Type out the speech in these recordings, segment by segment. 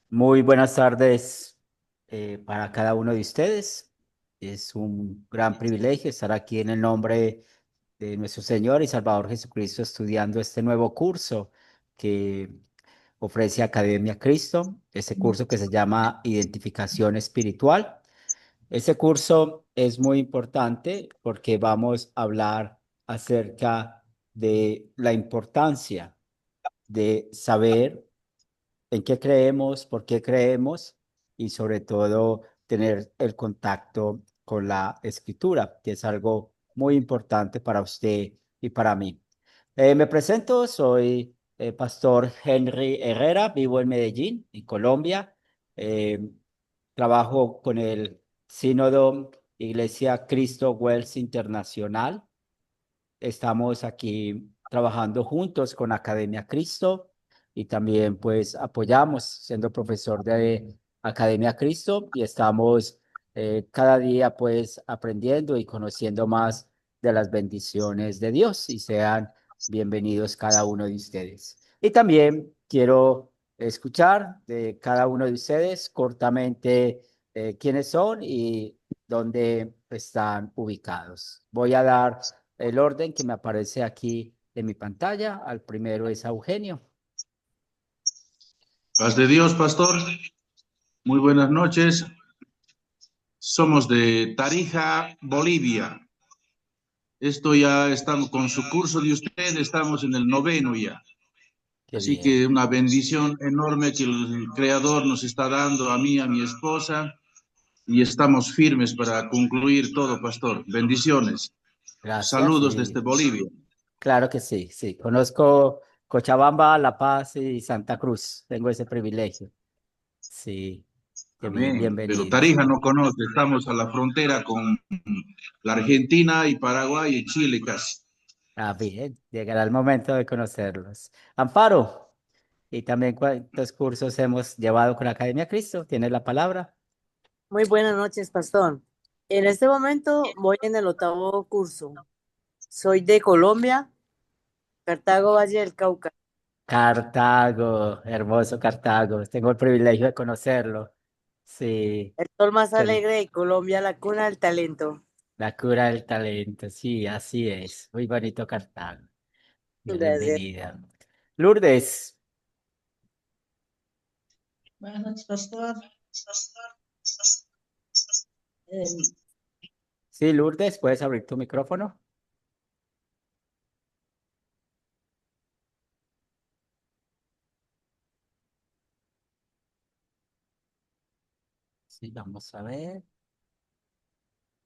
Muy buenas tardes para cada uno de ustedes. Es un gran privilegio estar aquí en el nombre de nuestro Señor y Salvador Jesucristo estudiando este nuevo curso que ofrece Academia Cristo, ese curso que se llama Identificación Espiritual. Ese curso es muy importante porque vamos a hablar acerca de la importancia de saber en qué creemos, por qué creemos y sobre todo tener el contacto con la escritura, que es algo muy importante para usted y para mí. Me presento, soy Pastor Henry Herrera, vivo en Medellín, en Colombia. Eh, Trabajo con el Sínodo Iglesia Cristo Wells Internacional. Estamos aquí trabajando juntos con Academia Cristo y también pues apoyamos siendo profesor de Academia Cristo y estamos cada día pues aprendiendo y conociendo más de las bendiciones de Dios y sean bienvenidos cada uno de ustedes. Y también quiero escuchar de cada uno de ustedes cortamente quiénes son y dónde están ubicados. Voy a dar el orden que me aparece aquí en mi pantalla. Al primero es Eugenio. Paz de Dios, pastor. Muy buenas noches. Somos de Tarija, Bolivia. Esto ya estamos con su curso de usted, estamos en el noveno ya. Qué Así que bien. una bendición enorme que el Creador nos está dando a mí, a mi esposa, y estamos firmes para concluir todo, pastor. Bendiciones. Gracias. Saludos desde Y Bolivia. claro que sí, sí. Conozco Cochabamba, La Paz y Santa Cruz. Tengo ese privilegio. Sí, qué bien, Amén. Pero bienvenidos. Tarija no conoce, estamos a la frontera con la Argentina y Paraguay y Chile casi. Ah, bien, llegará el momento de conocerlos. Amparo, y también cuántos cursos hemos llevado con Academia Cristo. ¿Tienes la palabra? Muy buenas noches, pastor. En este momento voy en el octavo curso. Soy de Colombia, Cartago, Valle del Cauca. Cartago, hermoso Cartago. Tengo el privilegio de conocerlo. Sí, El sol más qué alegre de Colombia, la cuna del talento. la cura del talento, sí, así es. Muy bonito Cartago. Gracias. Bienvenida. Lourdes, Buenas noches, pastor. Eh, sí, Lourdes, ¿puedes abrir tu micrófono? Sí, vamos a ver.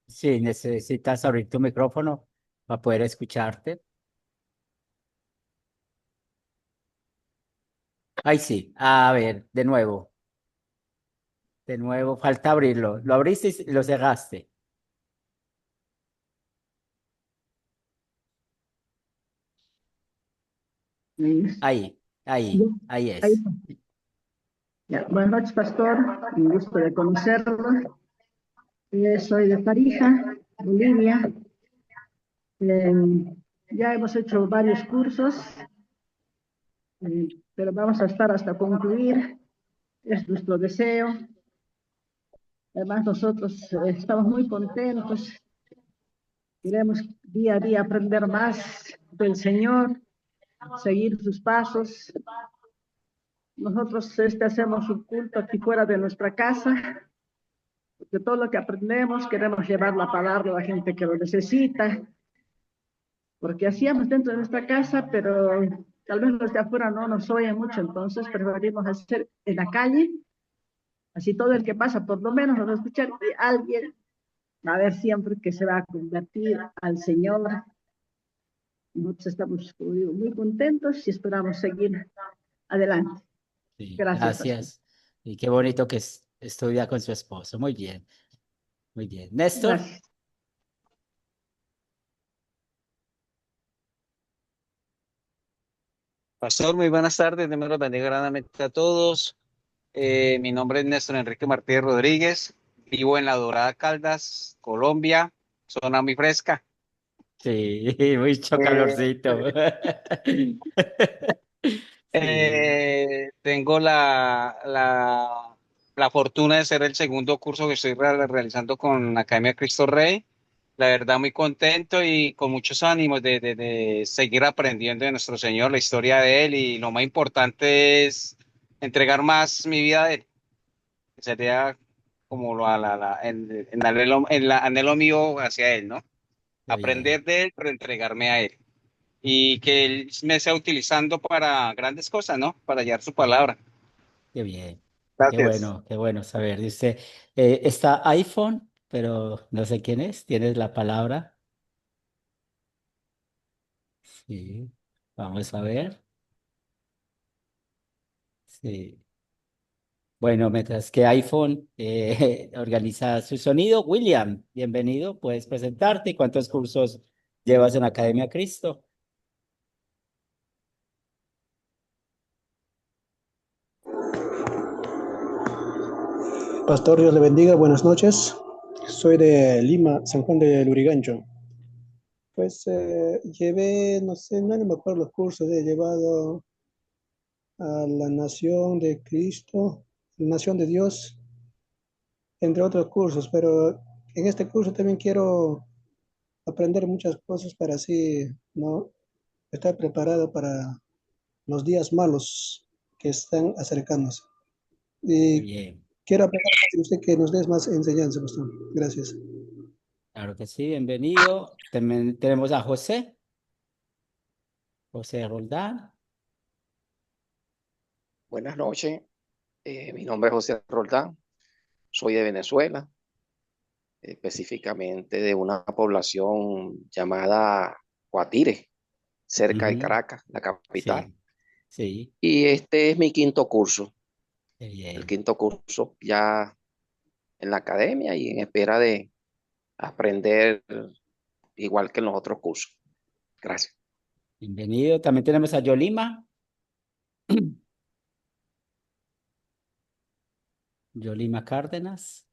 Sí, necesitas abrir tu micrófono para poder escucharte. Ay, sí. A ver, de nuevo. De nuevo, falta abrirlo. Lo abriste y lo cerraste. ahí- Ahí ahí es. está. Ya, buenas noches, pastor. Un gusto de conocerlo. Soy de Tarija, Bolivia. Eh, ya hemos hecho varios cursos, pero vamos a estar hasta concluir. Es nuestro deseo. Además, nosotros estamos muy contentos. Queremos día a día aprender más del Señor, seguir sus pasos. Nosotros hacemos un culto aquí fuera de nuestra casa. De todo lo que aprendemos, queremos llevar la palabra a la gente que lo necesita, porque hacíamos dentro de nuestra casa, pero tal vez los de afuera no nos oyen mucho, entonces preferimos hacer en la calle, así todo el que pasa por lo menos nos va a escuchar y alguien va a ver siempre que se va a convertir al Señor. Nosotros estamos, como digo, muy contentos y esperamos seguir adelante. Sí, Gracias, pastor. gracias. Y qué bonito que estudia con su esposo. Muy bien, muy bien. Néstor, Gracias. Pastor, muy buenas tardes. Dios me los bendiga grandemente a todos. Mi nombre es Néstor Enrique Martínez Rodríguez. Vivo en La Dorada Caldas, Colombia, zona muy fresca. sí, mucho Eh, calorcito. Sí, tengo la fortuna de ser el segundo curso que estoy realizando con la Academia Cristo Rey. La verdad, muy contento y con muchos ánimos de seguir aprendiendo de nuestro Señor, la historia de Él, y lo más importante es entregar más mi vida a Él. Sería como el anhelo mío hacia Él, ¿no? Qué bien, Aprender de Él, pero entregarme a Él. Y que Él me sea utilizando para grandes cosas, ¿no? Para hallar su palabra. qué bien. Gracias. Qué bueno saber. Dice, está iPhone, pero no sé quién es. ¿Tienes la palabra? Sí. Vamos a ver. Sí. Bueno, mientras que iPhone organiza su sonido, William, bienvenido. Puedes presentarte. ¿Cuántos cursos llevas en Academia Cristo? Pastor, Dios le bendiga, buenas noches. Soy de Lima, San Juan de Lurigancho. Pues llevé, no sé, no me acuerdo los cursos, he llevado a la Nación de Cristo, Nación de Dios, entre otros cursos, pero en este curso también quiero aprender muchas cosas para así, ¿no? Estar preparado para los días malos que están acercándose. Qué Y bien. quiero aprender de usted que nos des más enseñanza, pastor. Gracias. Claro que sí, bienvenido. También tenemos a José, José Roldán. Buenas noches, mi nombre es José Roldán, soy de Venezuela, específicamente de una población llamada Guatire, cerca de Ujú. Caracas, la capital. Sí, sí, Y este es mi quinto curso, qué el bien. quinto curso ya en la academia y en espera de aprender igual que en los otros cursos. Gracias. Bienvenido. También tenemos a Yolima. Yolima Cárdenas.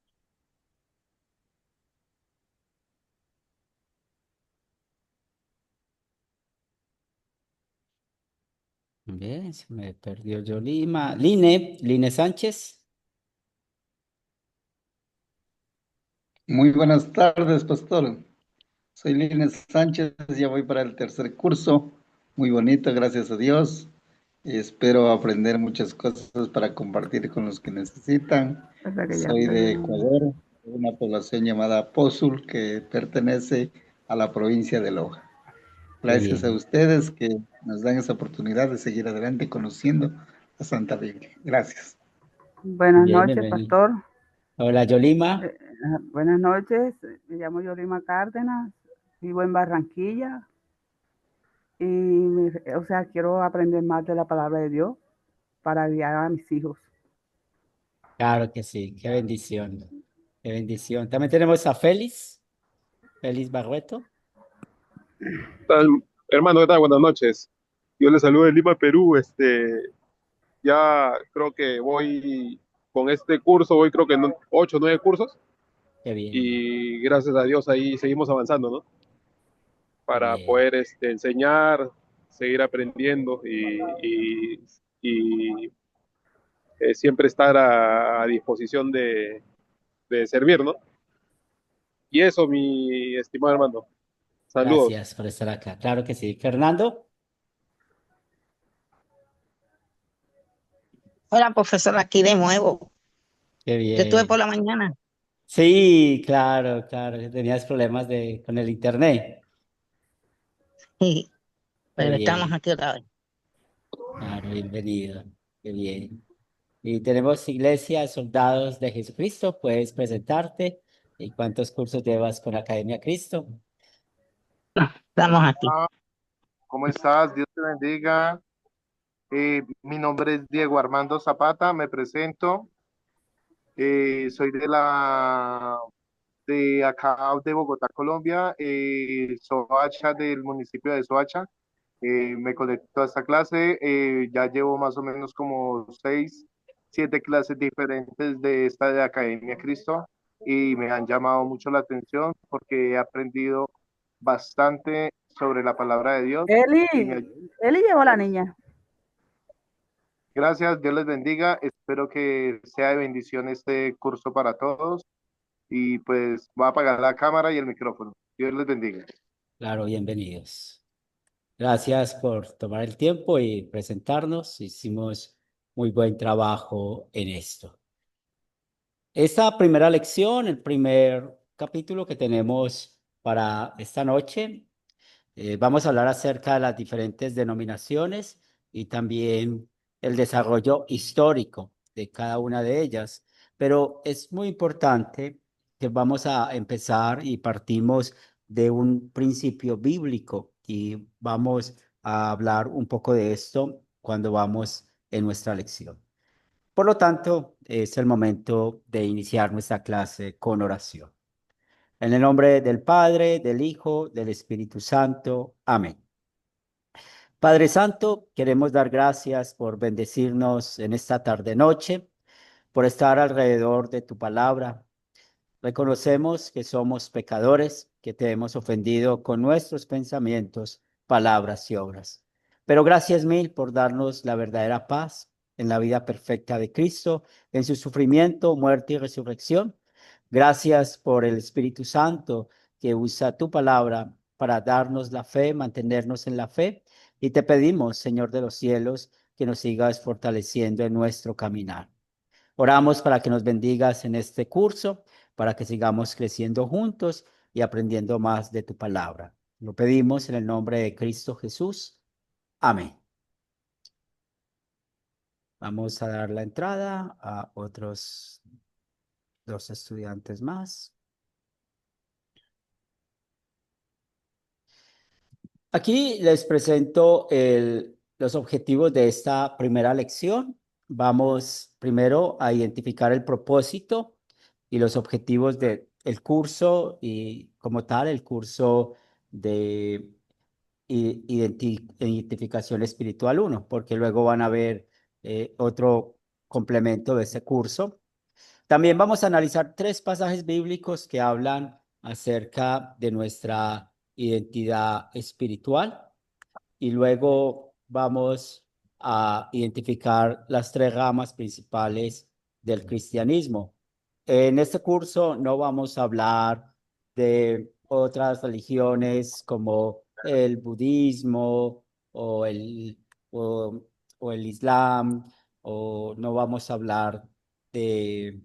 Bien, se me perdió Yolima. Line Sánchez. Muy buenas tardes, pastor. Soy Lines Sánchez, ya voy para el tercer curso. Muy bonito, gracias a Dios. Y espero aprender muchas cosas para compartir con los que necesitan. Soy de Ecuador, de una población llamada Pozul, que pertenece a la provincia de Loja. Qué Gracias a bien. ustedes que nos dan esa oportunidad de seguir adelante conociendo la Santa Biblia. Gracias. Buenas Bien, noches, bienvenido. pastor. Hola, Yolima. Buenas noches, me llamo Yorima Cárdenas, vivo en Barranquilla y, o sea, quiero aprender más de la palabra de Dios para guiar a mis hijos. Claro que sí, qué bendición. Qué bendición. También tenemos a Félix, Félix Barreto. Tal, hermano, ¿qué tal? Buenas noches. Yo les saludo de Lima, Perú. Ya creo que voy con este curso, voy creo que en 8 o 9 cursos Qué bien, y gracias a Dios ahí seguimos avanzando, ¿no? qué Para bien. poder enseñar, seguir aprendiendo y siempre estar a disposición de servir, ¿no? Y eso, mi estimado hermano. Saludos. Gracias por estar acá. Claro que sí. Fernando. Hola, profesor, aquí de nuevo. Qué Yo estuve por bien. la mañana, Sí, claro, claro, que tenías problemas con el internet. y, Qué pero estamos bien, aquí otra vez. claro, bienvenido. Qué bien. Y tenemos Iglesia Soldados de Jesucristo. Puedes presentarte. ¿Y cuántos cursos llevas con Academia Cristo? Estamos aquí. ¿Cómo estás? Dios te bendiga. Mi nombre es Diego Armando Zapata, me presento. Soy de acá de Bogotá, Colombia, Soacha, del municipio de Soacha. Me conecto a esta clase. Ya llevo más o menos como 6, 7 clases diferentes de esta de Academia Cristo y me han llamado mucho la atención porque he aprendido bastante sobre la palabra de Dios y me Eli llevó a la niña. Gracias, Dios les bendiga. Espero que sea de bendición este curso para todos. Y pues voy a apagar la cámara y el micrófono. Dios les bendiga. Claro, bienvenidos. Gracias por tomar el tiempo y presentarnos. Hicimos muy buen trabajo en esto. Esta primera lección, el primer capítulo que tenemos para esta noche, vamos a hablar acerca de las diferentes denominaciones y también el desarrollo histórico de cada una de ellas. Pero es muy importante que vamos a empezar y partimos de un principio bíblico y vamos a hablar un poco de esto cuando vamos en nuestra lección. Por lo tanto, es el momento de iniciar nuestra clase con oración. En el nombre del Padre, del Hijo, del Espíritu Santo. Amén. Padre Santo, queremos dar gracias por bendecirnos en esta tarde-noche, por estar alrededor de tu palabra. Reconocemos que somos pecadores, que te hemos ofendido con nuestros pensamientos, palabras y obras. Pero gracias mil por darnos la verdadera paz en la vida perfecta de Cristo, en su sufrimiento, muerte y resurrección. Gracias por el Espíritu Santo que usa tu palabra para darnos la fe, mantenernos en la fe. Y te pedimos, Señor de los cielos, que nos sigas fortaleciendo en nuestro caminar. Oramos para que nos bendigas en este curso, para que sigamos creciendo juntos y aprendiendo más de tu palabra. Lo pedimos en el nombre de Cristo Jesús. Amén. Vamos a dar la entrada a otros dos estudiantes más. Aquí les presento los objetivos de esta primera lección. Vamos primero a identificar el propósito y los objetivos del curso y como tal el curso de identificación espiritual 1, porque luego van a ver otro complemento de ese curso. También vamos a analizar 3 pasajes bíblicos que hablan acerca de nuestra identidad espiritual y luego vamos a identificar las 3 ramas principales del cristianismo. En este curso no vamos a hablar de otras religiones como el budismo o o, o el islam, o no vamos a hablar de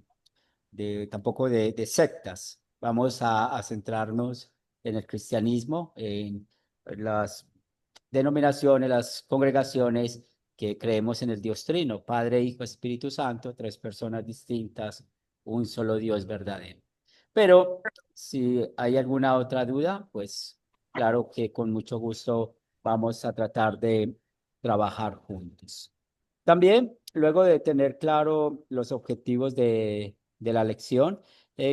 tampoco de sectas. Vamos a centrarnos en el cristianismo, en las denominaciones, las congregaciones que creemos en el Dios Trino, Padre, Hijo, Espíritu Santo, 3 personas distintas, un solo Dios verdadero. Pero si hay alguna otra duda, pues claro que con mucho gusto vamos a tratar de trabajar juntos. También, luego de tener claro los objetivos de la lección,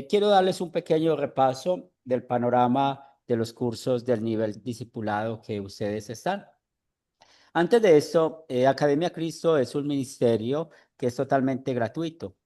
quiero darles un pequeño repaso del panorama de los cursos del nivel discipulado que ustedes están. Antes de esto, Academia Cristo es un ministerio que es totalmente gratuito.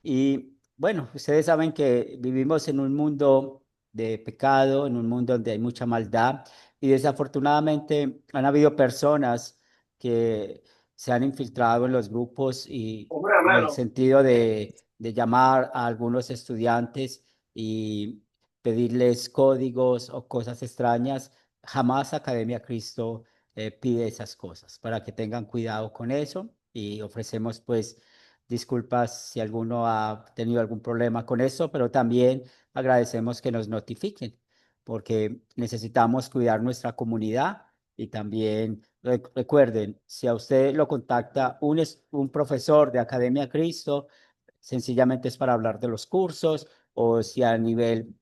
Y bueno, ustedes saben que vivimos en un mundo de pecado, en un mundo donde hay mucha maldad y desafortunadamente han habido personas que se han infiltrado en los grupos y en el sentido de llamar a algunos estudiantes y pedirles códigos o cosas extrañas. Jamás Academia Cristo pide esas cosas para que tengan cuidado con eso y ofrecemos pues disculpas si alguno ha tenido algún problema con eso, pero también agradecemos que nos notifiquen, porque necesitamos cuidar nuestra comunidad y también recuerden, si a usted lo contacta un profesor de Academia Cristo, sencillamente es para hablar de los cursos, o si a nivel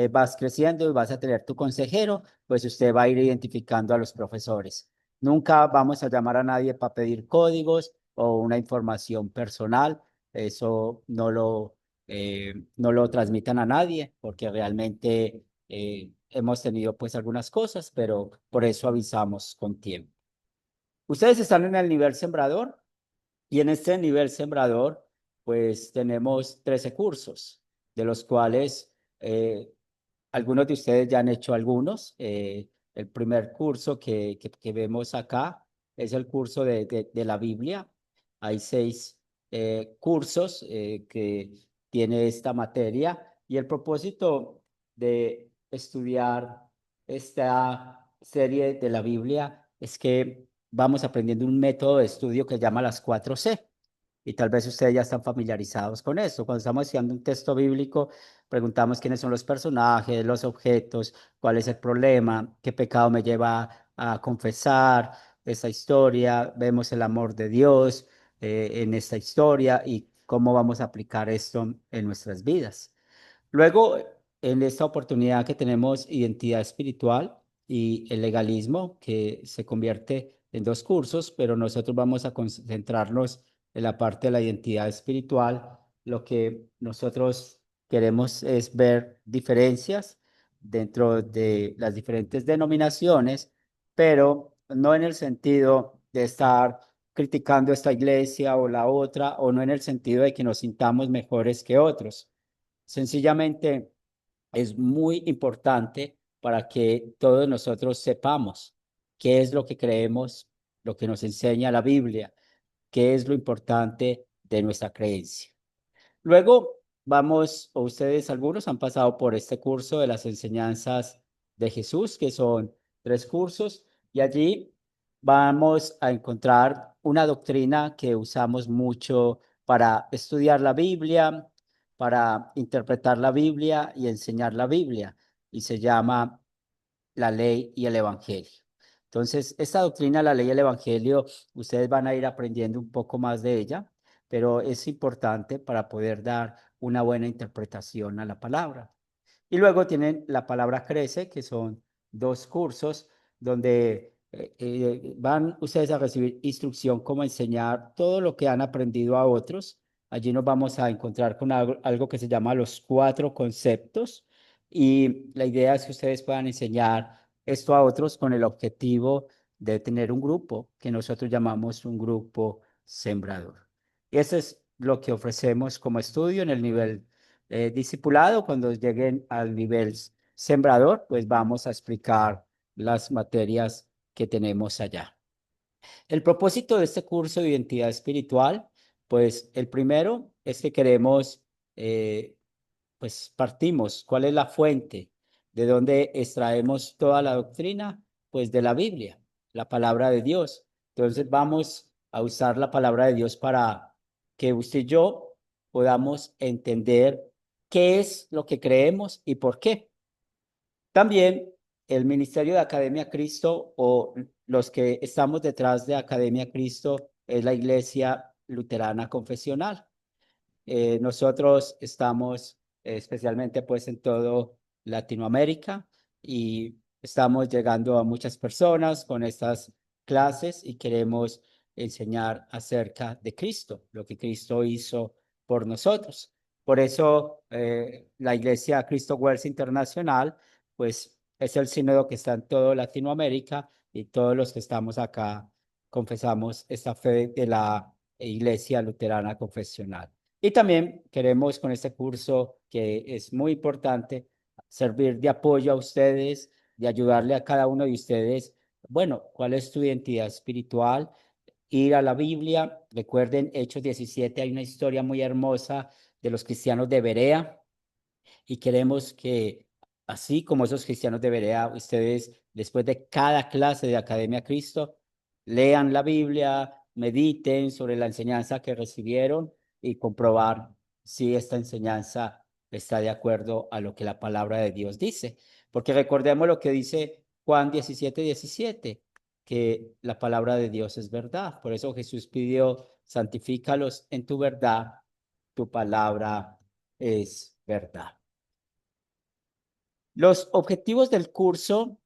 vas creciendo y vas a tener tu consejero, pues usted va a ir identificando a los profesores. Nunca vamos a llamar a nadie para pedir códigos o una información personal. Eso no lo transmitan a nadie porque realmente hemos tenido pues algunas cosas, pero por eso avisamos con tiempo. Ustedes están en el nivel sembrador y en este nivel sembrador pues tenemos 13 cursos, de los cuales algunos de ustedes ya han hecho algunos. El primer curso que vemos acá es el curso de la Biblia. Hay 6 cursos que tiene esta materia y el propósito de estudiar esta serie de la Biblia es que vamos aprendiendo un método de estudio que se llama las 4C. Y tal vez ustedes ya están familiarizados con esto. Cuando estamos estudiando un texto bíblico, preguntamos quiénes son los personajes, los objetos, cuál es el problema, qué pecado me lleva a confesar esta historia, vemos el amor de Dios en esta historia y cómo vamos a aplicar esto en nuestras vidas. Luego, en esta oportunidad que tenemos identidad espiritual y el legalismo, que se convierte en 2 cursos, pero nosotros vamos a concentrarnos en la parte de la identidad espiritual. Lo que nosotros queremos es ver diferencias dentro de las diferentes denominaciones, pero no en el sentido de estar criticando esta iglesia o la otra, o no en el sentido de que nos sintamos mejores que otros. Sencillamente es muy importante para que todos nosotros sepamos qué es lo que creemos, lo que nos enseña la Biblia, qué es lo importante de nuestra creencia. Luego vamos, o ustedes algunos han pasado por este curso de las enseñanzas de Jesús, que son 3 cursos, y allí vamos a encontrar una doctrina que usamos mucho para estudiar la Biblia, para interpretar la Biblia y enseñar la Biblia, y se llama la ley y el evangelio. Entonces, esta doctrina, la ley y el evangelio, ustedes van a ir aprendiendo un poco más de ella, pero es importante para poder dar una buena interpretación a la palabra. Y luego tienen la palabra crece, que son 2 cursos donde van ustedes a recibir instrucción cómo enseñar todo lo que han aprendido a otros. Allí nos vamos a encontrar con algo que se llama los 4 conceptos y la idea es que ustedes puedan enseñar esto a otros con el objetivo de tener un grupo que nosotros llamamos un grupo sembrador. Y eso es lo que ofrecemos como estudio en el nivel discipulado. Cuando lleguen al nivel sembrador, pues vamos a explicar las materias que tenemos allá. El propósito de este curso de identidad espiritual, pues el primero es que queremos, pues partimos, ¿cuál es la fuente? ¿De dónde extraemos toda la doctrina? Pues de la Biblia, la palabra de Dios. Entonces vamos a usar la palabra de Dios para que usted y yo podamos entender qué es lo que creemos y por qué. También el Ministerio de Academia Cristo o los que estamos detrás de Academia Cristo es la Iglesia Luterana Confesional. Nosotros estamos especialmente pues en todo Latinoamérica y estamos llegando a muchas personas con estas clases y queremos enseñar acerca de Cristo, lo que Cristo hizo por nosotros. Por eso la Iglesia Cristo Wells Internacional pues es el sínodo que está en toda Latinoamérica y todos los que estamos acá confesamos esta fe de la Iglesia Luterana Confesional. Y también queremos con este curso, que es muy importante, servir de apoyo a ustedes, de ayudarle a cada uno de ustedes. Bueno, ¿cuál es tu identidad espiritual? Ir a la Biblia. Recuerden, Hechos 17, hay una historia muy hermosa de los cristianos de Berea y queremos que, así como esos cristianos de Berea, ustedes, después de cada clase de Academia Cristo, lean la Biblia, mediten sobre la enseñanza que recibieron y comprobar si esta enseñanza está de acuerdo a lo que la palabra de Dios dice. Porque recordemos lo que dice Juan 17:17, que la palabra de Dios es verdad. Por eso Jesús pidió, santifícalos en tu verdad, tu palabra es verdad. Los objetivos del curso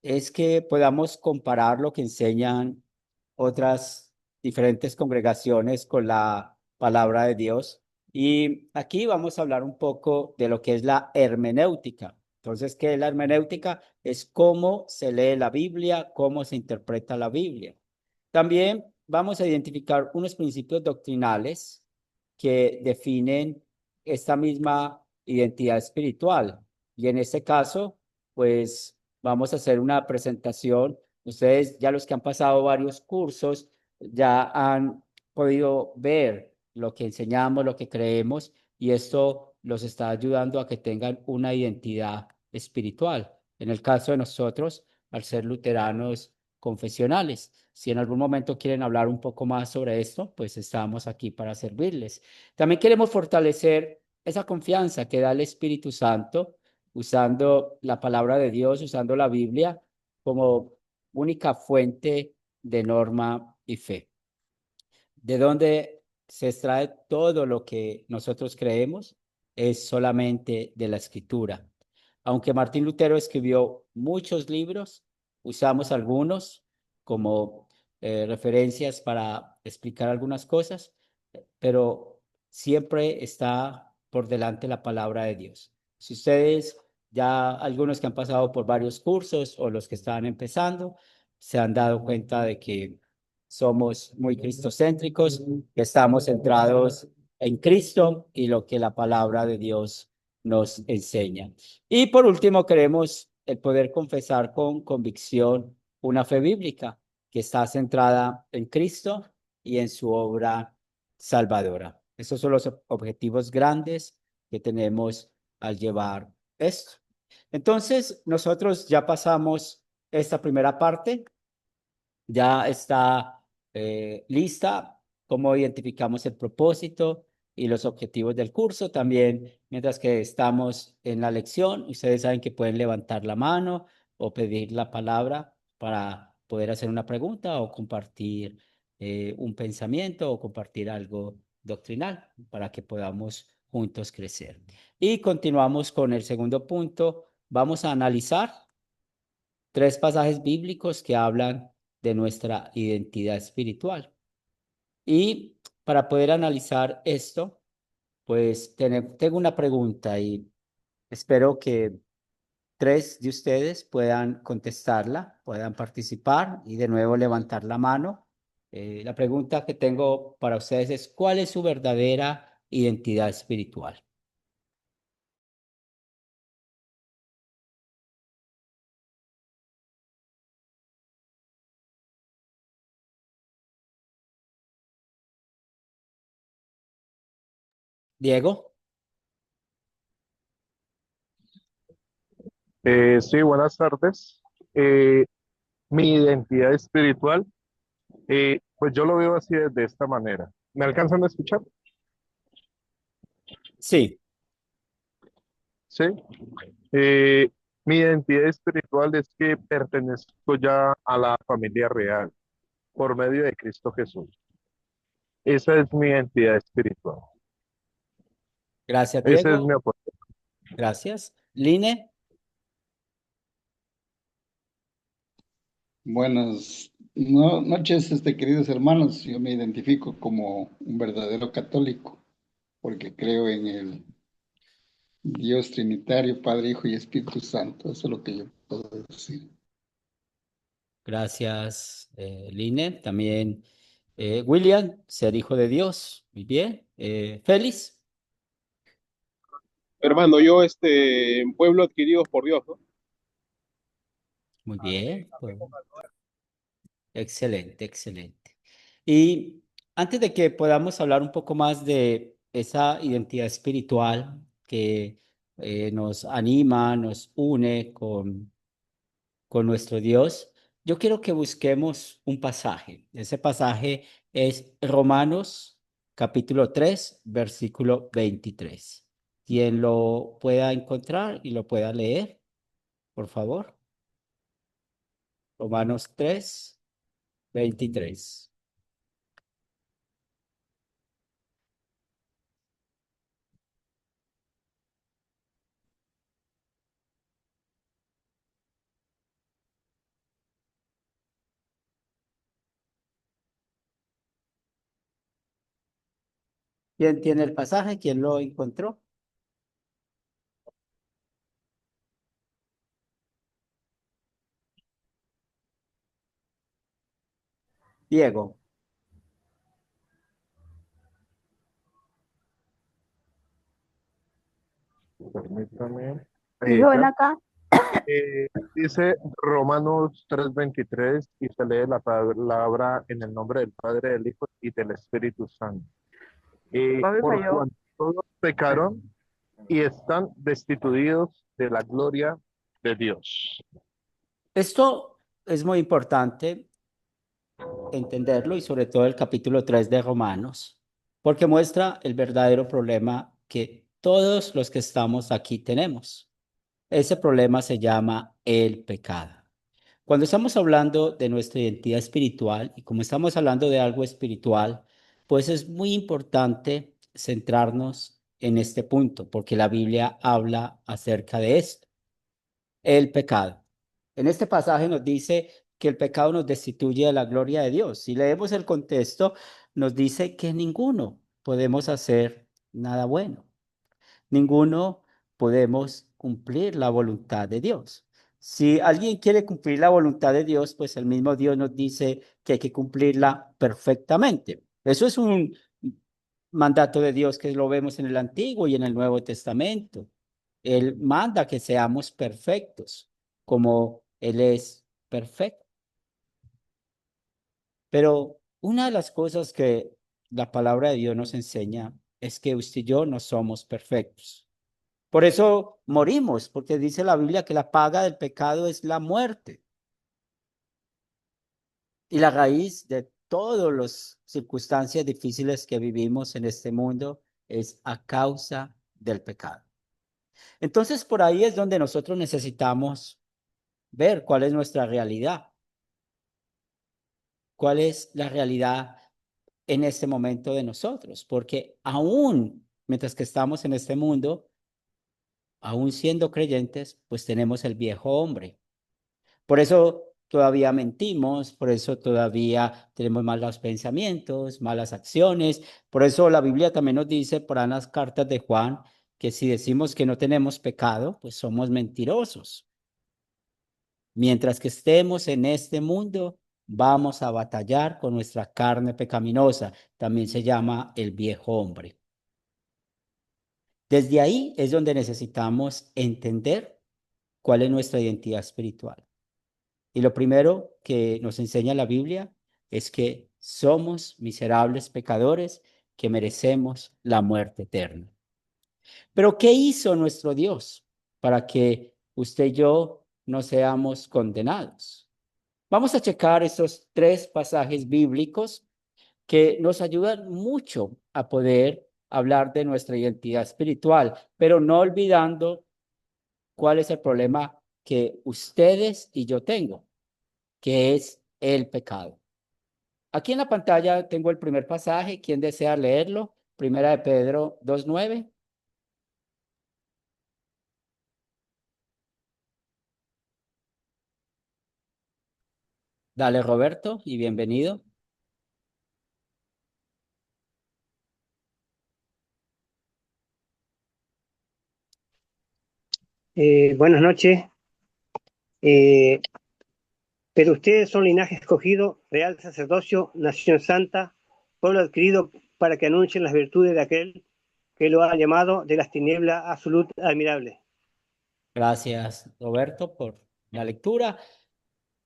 es que podamos comparar lo que enseñan otras diferentes congregaciones con la palabra de Dios. Y aquí vamos a hablar un poco de lo que es la hermenéutica. Entonces, ¿qué es la hermenéutica? Es cómo se lee la Biblia, cómo se interpreta la Biblia. También vamos a identificar unos principios doctrinales que definen esta misma identidad espiritual. Y en este caso, pues vamos a hacer una presentación. Ustedes, ya los que han pasado varios cursos, ya han podido ver lo que enseñamos, lo que creemos, y esto los está ayudando a que tengan una identidad espiritual. En el caso de nosotros, al ser luteranos confesionales, si en algún momento quieren hablar un poco más sobre esto, pues estamos aquí para servirles. También queremos fortalecer esa confianza que da el Espíritu Santo usando la palabra de Dios, usando la Biblia como única fuente de norma y fe. De donde se extrae todo lo que nosotros creemos es solamente de la Escritura. Aunque Martín Lutero escribió muchos libros, usamos algunos como referencias para explicar algunas cosas, pero siempre está por delante la palabra de Dios. Si ustedes, ya algunos que han pasado por varios cursos o los que están empezando, se han dado cuenta de que somos muy cristocéntricos, que estamos centrados en Cristo y lo que la palabra de Dios nos enseña. Y por último, queremos el poder confesar con convicción una fe bíblica que está centrada en Cristo y en su obra salvadora. Esos son los objetivos grandes que tenemos al llevar esto. Entonces, nosotros ya pasamos esta primera parte, ya está lista cómo identificamos el propósito y los objetivos del curso. También, mientras que estamos en la lección, ustedes saben que pueden levantar la mano o pedir la palabra para poder hacer una pregunta o compartir un pensamiento o compartir algo doctrinal para que podamos juntos crecer. Y continuamos con el segundo punto. Vamos a analizar 3 pasajes bíblicos que hablan de nuestra identidad espiritual. Y para poder analizar esto, pues tengo una pregunta y espero que 3 de ustedes puedan contestarla, puedan participar y de nuevo levantar la mano. La pregunta que tengo para ustedes es: ¿cuál es su verdadera identidad espiritual? Diego. Sí, buenas tardes. Mi identidad espiritual, pues yo lo veo así de esta manera. ¿Me alcanzan a escuchar? Sí. Sí. Eh, Mi identidad espiritual es que pertenezco ya a la familia real por medio de Cristo Jesús. Esa es mi identidad espiritual. Gracias, Ese es Diego. mi aporte. Gracias. Line. Buenas noches, queridos hermanos. Yo me identifico como un verdadero católico porque creo en el Dios Trinitario, Padre, Hijo y Espíritu Santo. Eso es lo que yo puedo decir. Gracias, Line. También William, ser hijo de Dios. Muy bien. Félix. Hermano, yo, pueblo adquirido por Dios, ¿no? Muy bien. Pues, excelente, excelente. Y antes de que podamos hablar un poco más de esa identidad espiritual que nos anima, nos une con nuestro Dios, yo quiero que busquemos un pasaje. Ese pasaje es Romanos capítulo 3, versículo 23. Quien lo pueda encontrar y lo pueda leer, por favor. Romanos 3, 23. ¿Quién tiene el pasaje? ¿Quién lo encontró? Diego. Permítame. Sí, Ahí ven está. acá. Dice Romanos 3:23 y se lee la palabra en el nombre del Padre, del Hijo y del Espíritu Santo. Papi, Por falló. cuanto todos pecaron y están destituidos de la gloria de Dios. Esto es muy importante entenderlo y sobre todo el capítulo 3 de Romanos, porque muestra el verdadero problema que todos los que estamos aquí tenemos. Ese problema se llama el pecado. Cuando estamos hablando de nuestra identidad espiritual y como estamos hablando de algo espiritual, pues es muy importante centrarnos en este punto, porque la Biblia habla acerca de esto, el pecado. En este pasaje nos dice que el pecado nos destituye de la gloria de Dios. Si leemos el contexto, nos dice que ninguno podemos hacer nada bueno. Ninguno podemos cumplir la voluntad de Dios. Si alguien quiere cumplir la voluntad de Dios, pues el mismo Dios nos dice que hay que cumplirla perfectamente. Eso es un mandato de Dios que lo vemos en el Antiguo y en el Nuevo Testamento. Él manda que seamos perfectos, como Él es perfecto. Pero una de las cosas que la palabra de Dios nos enseña es que usted y yo no somos perfectos. Por eso morimos, porque dice la Biblia que la paga del pecado es la muerte. Y la raíz de todas las circunstancias difíciles que vivimos en este mundo es a causa del pecado. Entonces, por ahí es donde nosotros necesitamos ver cuál es nuestra realidad, cuál es la realidad en este momento de nosotros, porque aún mientras que estamos en este mundo, aún siendo creyentes, pues tenemos el viejo hombre. Por eso todavía mentimos, por eso todavía tenemos malos pensamientos, malas acciones. Por eso la Biblia también nos dice, por ahí en las cartas de Juan, que si decimos que no tenemos pecado, pues somos mentirosos. Mientras que estemos en este mundo, vamos a batallar con nuestra carne pecaminosa. También se llama el viejo hombre. Desde ahí es donde necesitamos entender cuál es nuestra identidad espiritual. Y lo primero que nos enseña la Biblia es que somos miserables pecadores que merecemos la muerte eterna. Pero ¿qué hizo nuestro Dios para que usted y yo no seamos condenados? Vamos a checar estos 3 pasajes bíblicos que nos ayudan mucho a poder hablar de nuestra identidad espiritual, pero no olvidando cuál es el problema que ustedes y yo tengo, que es el pecado. Aquí en la pantalla tengo el primer pasaje. ¿Quién desea leerlo? Primera de Pedro 2:9. Dale, Roberto, y bienvenido. Buenas noches. Pero ustedes son linaje escogido, real sacerdocio, nación santa, pueblo adquirido para que anuncien las virtudes de aquel que lo ha llamado de las tinieblas a su luz admirable. Gracias, Roberto, por la lectura.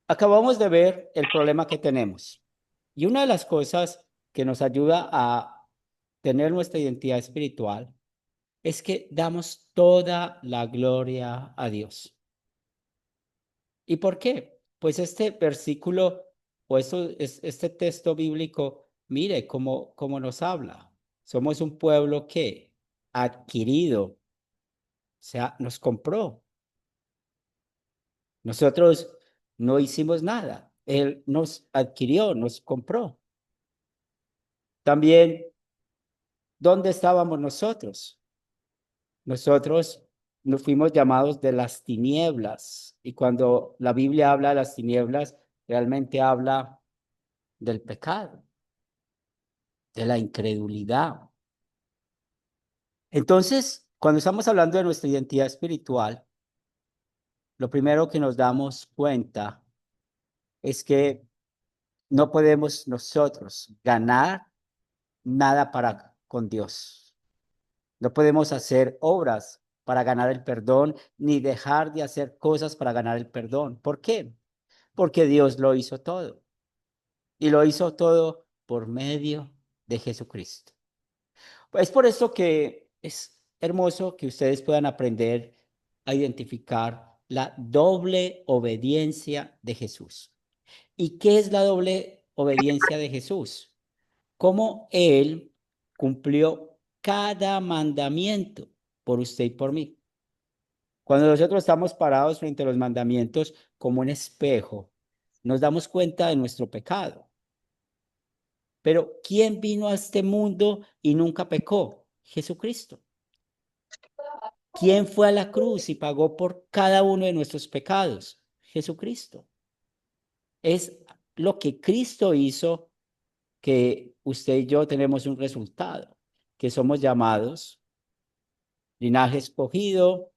Acabamos de ver el problema que tenemos. Y una de las cosas que nos ayuda a tener nuestra identidad espiritual es que damos toda la gloria a Dios. ¿Y por qué? Pues este versículo o este texto bíblico, mire cómo nos habla. Somos un pueblo que adquirido, o sea, nos compró. Nosotros no hicimos nada. Él nos adquirió, nos compró. También, ¿dónde estábamos nosotros? Nosotros nos fuimos llamados de las tinieblas. Y cuando la Biblia habla de las tinieblas, realmente habla del pecado, de la incredulidad. Entonces, cuando estamos hablando de nuestra identidad espiritual, lo primero que nos damos cuenta es que no podemos nosotros ganar nada para con Dios. No podemos hacer obras para ganar el perdón, ni dejar de hacer cosas para ganar el perdón. ¿Por qué? Porque Dios lo hizo todo. Y lo hizo todo por medio de Jesucristo. Es por eso que es hermoso que ustedes puedan aprender a identificar la doble obediencia de Jesús. ¿Y qué es la doble obediencia de Jesús? Cómo Él cumplió cada mandamiento por usted y por mí. Cuando nosotros estamos parados frente a los mandamientos como un espejo, nos damos cuenta de nuestro pecado. Pero ¿quién vino a este mundo y nunca pecó? Jesucristo. ¿Quién fue a la cruz y pagó por cada uno de nuestros pecados? Jesucristo. Es lo que Cristo hizo que usted y yo tenemos un resultado, que somos llamados linaje escogido,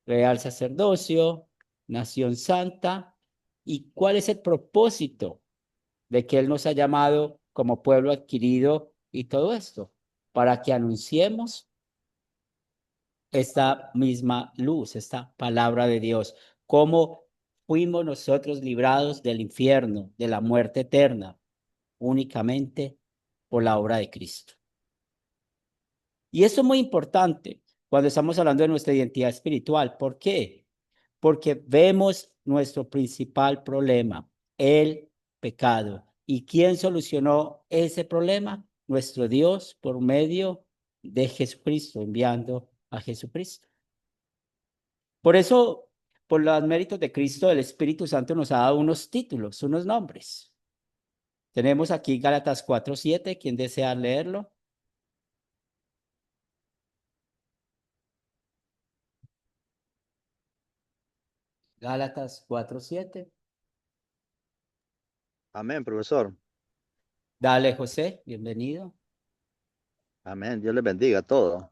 real sacerdocio, nación santa. ¿Y cuál es el propósito de que Él nos ha llamado como pueblo adquirido y todo esto? Para que anunciemos esta misma luz, esta palabra de Dios. ¿Cómo fuimos nosotros librados del infierno, de la muerte eterna? Únicamente por la obra de Cristo. Y esto es muy importante cuando estamos hablando de nuestra identidad espiritual. ¿Por qué? Porque vemos nuestro principal problema, el pecado. ¿Y quién solucionó ese problema? Nuestro Dios por medio de Jesucristo, enviando a Jesucristo. Por eso, por los méritos de Cristo, el Espíritu Santo nos ha dado unos títulos, unos nombres. Tenemos aquí Gálatas 4:7. ¿Quién desea leerlo? Gálatas 4:7. Amén, profesor. Dale, José, bienvenido. Amén. Dios les bendiga a todos.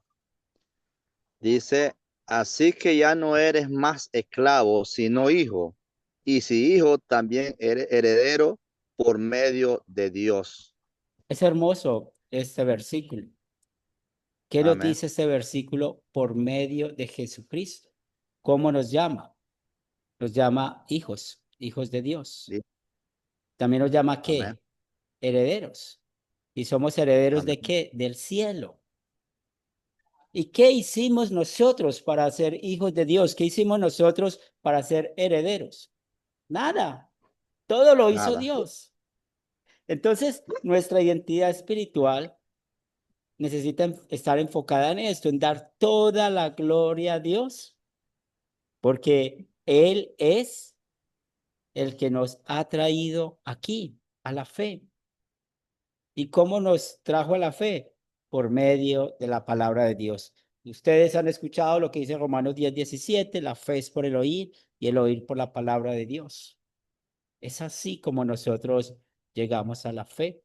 Dice, así que ya no eres más esclavo, sino hijo. Y si hijo, también eres heredero por medio de Dios. Es hermoso este versículo. ¿Qué nos Amén. dice este versículo? Por medio de Jesucristo. ¿Cómo nos llama? Nos llama hijos, hijos de Dios. Sí. También nos llama Amén. ¿qué? Herederos. ¿Y somos herederos Amén. de qué? Del cielo. ¿Y qué hicimos nosotros para ser hijos de Dios? ¿Qué hicimos nosotros para ser herederos? Nada. Todo lo hizo Nada. Dios. Entonces, nuestra identidad espiritual necesita estar enfocada en esto, en dar toda la gloria a Dios, porque Él es el que nos ha traído aquí, a la fe. ¿Y cómo nos trajo a la fe? Por medio de la palabra de Dios. Ustedes han escuchado lo que dice Romanos 10:17, la fe es por el oír y el oír por la palabra de Dios. Es así como nosotros llegamos a la fe.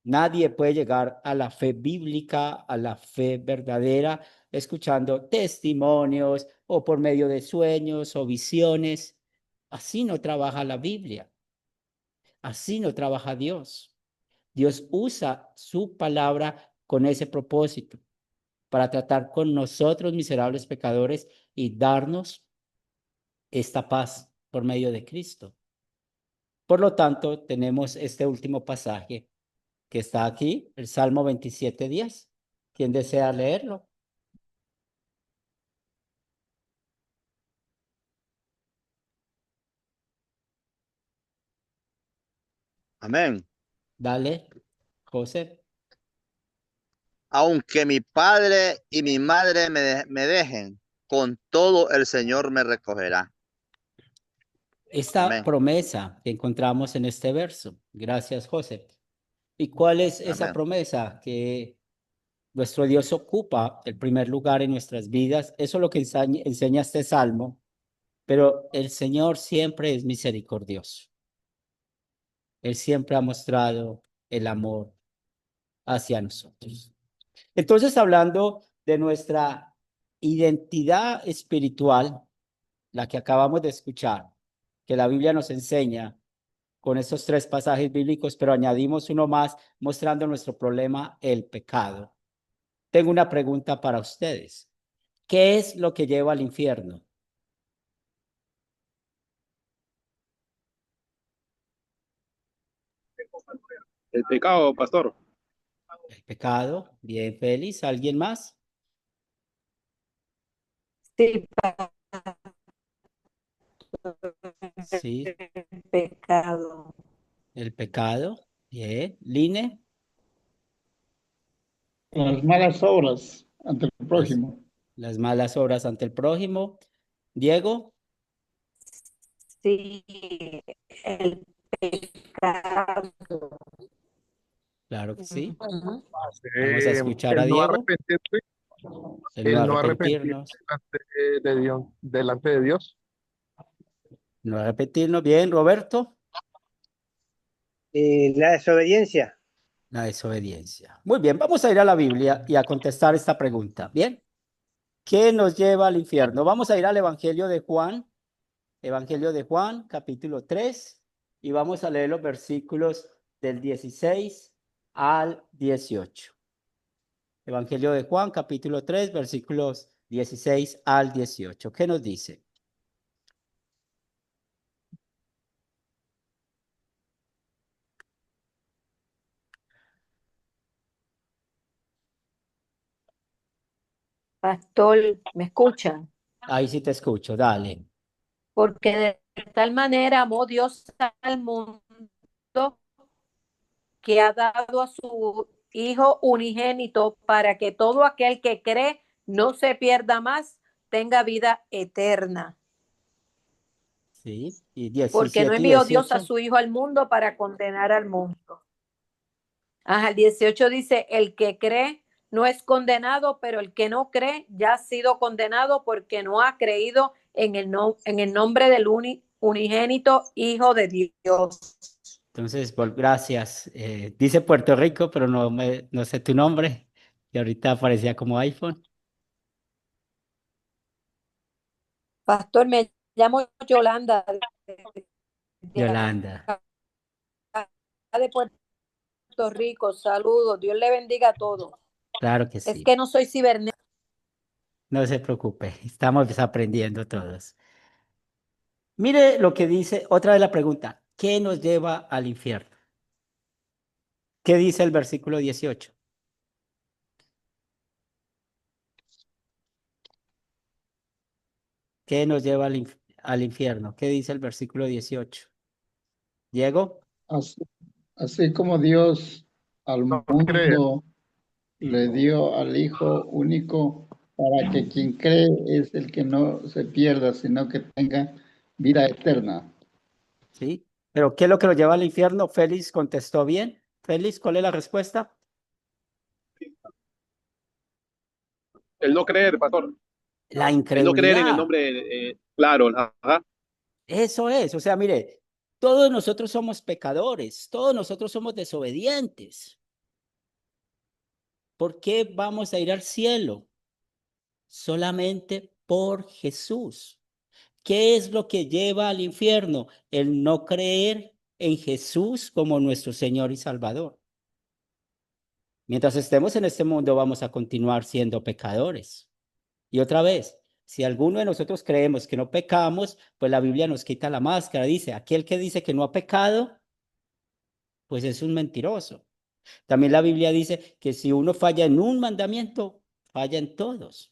Nadie puede llegar a la fe bíblica, a la fe verdadera, escuchando testimonios o por medio de sueños o visiones. Así no trabaja la Biblia. Así no trabaja Dios. Dios usa su palabra con ese propósito, para tratar con nosotros, miserables pecadores, y darnos esta paz por medio de Cristo. Por lo tanto, tenemos este último pasaje que está aquí, el Salmo 27:10. ¿Quién desea leerlo? Amén. Dale, José. Aunque mi padre y mi madre me dejen, con todo el Señor me recogerá. Esta Amén. promesa que encontramos en este verso. Gracias, José. ¿Y cuál es esa Amén. promesa? Que nuestro Dios ocupa el primer lugar en nuestras vidas. Eso es lo que enseña este salmo. Pero el Señor siempre es misericordioso. Él siempre ha mostrado el amor hacia nosotros. Entonces, hablando de nuestra identidad espiritual, la que acabamos de escuchar, que la Biblia nos enseña con estos 3 pasajes bíblicos, pero añadimos uno más mostrando nuestro problema, el pecado. Tengo una pregunta para ustedes. ¿Qué es lo que lleva al infierno? El pecado, pastor. El pecado. Bien, feliz. ¿Alguien más? Sí, Sí, pecado. el pecado. Bien. Line, Las malas obras ante el las, prójimo. las malas obras ante el prójimo. Diego, Sí, el pecado. claro que sí. Ujú. Vamos a escuchar a El no Diego. arrepentirse, El no el no arrepentirse arrepentirnos. delante de Dios. No arrepentirnos. Bien, Roberto. La desobediencia. La desobediencia. Muy bien, vamos a ir a la Biblia y a contestar esta pregunta. Bien, ¿qué nos lleva al infierno? Vamos a ir al Evangelio de Juan, capítulo 3, y vamos a leer los versículos del 16 al 18. Evangelio de Juan, capítulo 3, versículos 16 al 18. ¿Qué nos dice? Pastor, ¿me escuchan? Ahí sí te escucho, dale. Porque de tal manera amó Dios al mundo que ha dado a su Hijo unigénito para que todo aquel que cree no se pierda más, tenga vida eterna. Sí, y Porque no 17 y envió Dios a 18. su Hijo al mundo para condenar al mundo. Ajá, el 18 dice, el que cree no es condenado, pero el que no cree ya ha sido condenado porque no ha creído en el nombre del unigénito Hijo de Dios. Entonces, gracias. Dice Puerto Rico, pero no sé tu nombre. Y ahorita aparecía como iPhone. Pastor, me llamo Yolanda de Yolanda. acá de Puerto Rico. Saludos, Dios le bendiga a todos. Claro que Es sí. que no soy cibernética. No se preocupe. Estamos aprendiendo todos. Mire lo que dice, otra vez la pregunta. ¿Qué nos lleva al infierno? ¿Qué dice el versículo 18? ¿Qué nos lleva al infierno? ¿Qué dice el versículo 18? Diego, Así, así como Dios al No cree. mundo le dio al Hijo único para que quien cree es el que no se pierda, sino que tenga vida eterna. ¿sí? ¿Pero qué es lo que nos lleva al infierno? Félix contestó bien. Félix, ¿cuál es la respuesta? El no creer, pastor. La El no creer en el incredulidad. nombre, claro, ajá. Eso es. O sea, mire, todos nosotros somos pecadores, todos nosotros somos desobedientes. ¿Por qué vamos a ir al cielo? Solamente por Jesús. ¿Qué es lo que lleva al infierno? El no creer en Jesús como nuestro Señor y Salvador. Mientras estemos en este mundo vamos a continuar siendo pecadores. Y otra vez, si alguno de nosotros creemos que no pecamos, pues la Biblia nos quita la máscara. Dice, aquel que dice que no ha pecado, pues es un mentiroso. También la Biblia dice que si uno falla en un mandamiento, falla en todos.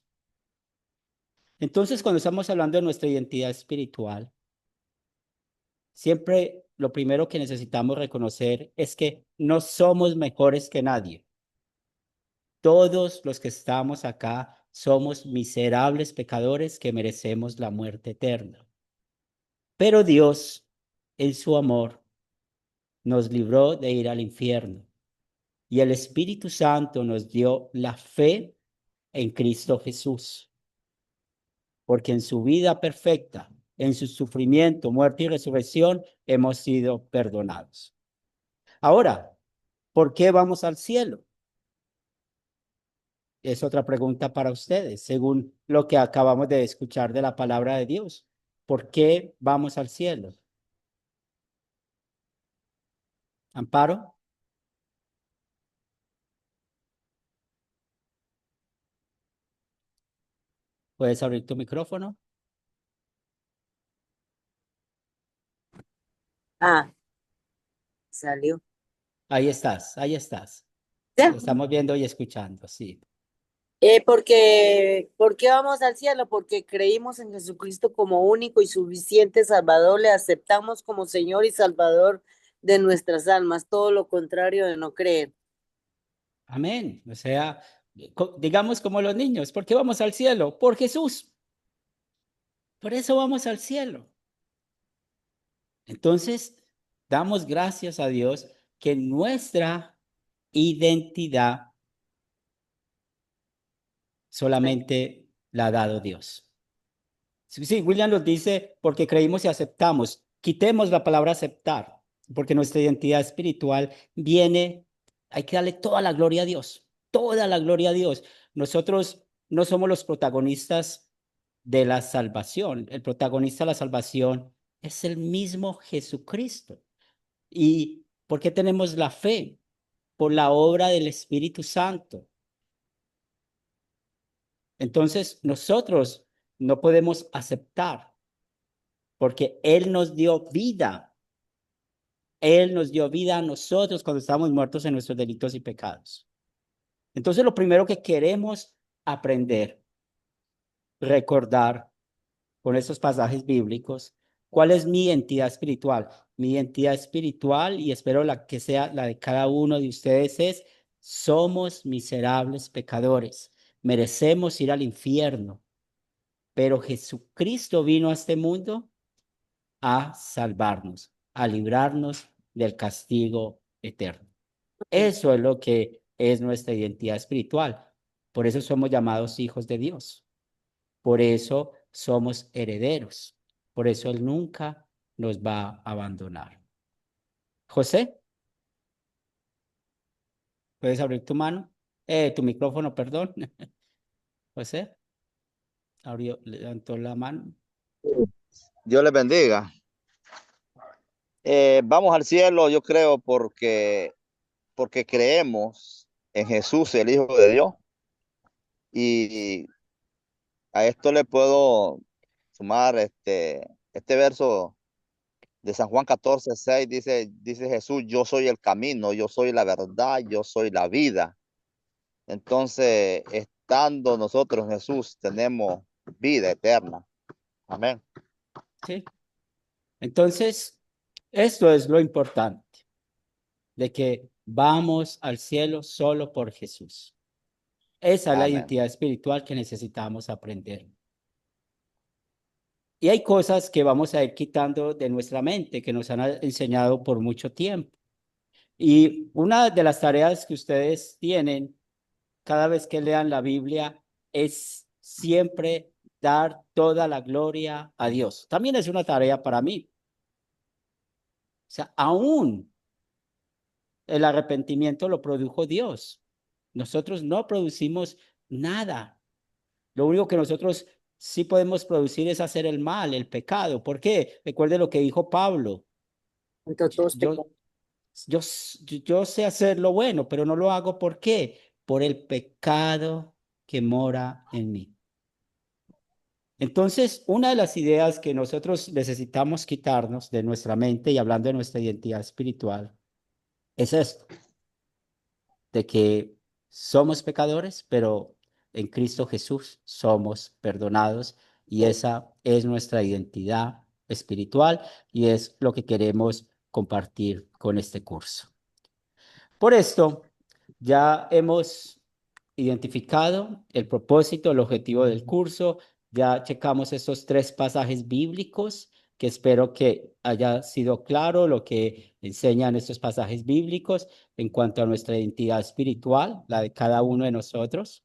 Entonces, cuando estamos hablando de nuestra identidad espiritual, siempre lo primero que necesitamos reconocer es que no somos mejores que nadie. Todos los que estamos acá somos miserables pecadores que merecemos la muerte eterna. Pero Dios, en su amor, nos libró de ir al infierno y el Espíritu Santo nos dio la fe en Cristo Jesús, porque en su vida perfecta, en su sufrimiento, muerte y resurrección, hemos sido perdonados. Ahora, ¿por qué vamos al cielo? Es otra pregunta para ustedes, según lo que acabamos de escuchar de la palabra de Dios. ¿Por qué vamos al cielo? Amparo. ¿Puedes abrir tu micrófono? Ah, salió. Ahí estás, ahí estás. ¿Ya? Te estamos viendo y escuchando, sí. ¿Por qué vamos al cielo? Porque creímos en Jesucristo como único y suficiente Salvador, le aceptamos como Señor y Salvador de nuestras almas, todo lo contrario de no creer. Amén. O sea, digamos como los niños, ¿por qué vamos al cielo? Por Jesús. Por eso vamos al cielo. Entonces, damos gracias a Dios que nuestra identidad solamente la ha dado Dios. Sí, William nos dice, porque creímos y aceptamos. Quitemos la palabra aceptar, porque nuestra identidad espiritual viene, hay que darle toda la gloria a Dios, toda la gloria a Dios. Nosotros no somos los protagonistas de la salvación. El protagonista de la salvación es el mismo Jesucristo. ¿Y por qué tenemos la fe? Por la obra del Espíritu Santo. Entonces, nosotros no podemos aceptar porque Él nos dio vida. Él nos dio vida a nosotros cuando estábamos muertos en nuestros delitos y pecados. Entonces, lo primero que queremos aprender, recordar con estos pasajes bíblicos, ¿cuál es mi identidad espiritual? Mi identidad espiritual, y espero la que sea la de cada uno de ustedes, es: somos miserables pecadores, merecemos ir al infierno, pero Jesucristo vino a este mundo a salvarnos, a librarnos del castigo eterno. Eso es lo que es nuestra identidad espiritual. Por eso somos llamados hijos de Dios. Por eso somos herederos. Por eso Él nunca nos va a abandonar. José, ¿puedes abrir tu mano? Tu micrófono, perdón. José, abrió, levantó la mano. Dios les bendiga. Vamos al cielo, yo creo, porque creemos en Jesús, el Hijo de Dios. Y a esto le puedo sumar este verso de San Juan 14:6. Dice Jesús: yo soy el camino, yo soy la verdad, yo soy la vida. Entonces, estando nosotros en Jesús, tenemos vida eterna. Amén. Sí. Entonces, esto es lo importante, de que vamos al cielo solo por Jesús. Esa es la Amén. identidad espiritual que necesitamos aprender. Y hay cosas que vamos a ir quitando de nuestra mente, que nos han enseñado por mucho tiempo. Y una de las tareas que ustedes tienen cada vez que lean la Biblia es siempre dar toda la gloria a Dios. También es una tarea para mí. O sea, aún el arrepentimiento lo produjo Dios. Nosotros no producimos nada. Lo único que nosotros sí podemos producir es hacer el mal, el pecado. ¿Por qué? Recuerde lo que dijo Pablo. Yo, yo sé hacer lo bueno, pero no lo hago. ¿Por qué? Por el pecado que mora en mí. Entonces, una de las ideas que nosotros necesitamos quitarnos de nuestra mente, y hablando de nuestra identidad espiritual, es esto, de que somos pecadores, pero en Cristo Jesús somos perdonados, y esa es nuestra identidad espiritual y es lo que queremos compartir con este curso. Por esto, ya hemos identificado el propósito, el objetivo del curso, ya checamos estos 3 pasajes bíblicos, que espero que haya sido claro lo que enseñan estos pasajes bíblicos en cuanto a nuestra identidad espiritual, la de cada uno de nosotros,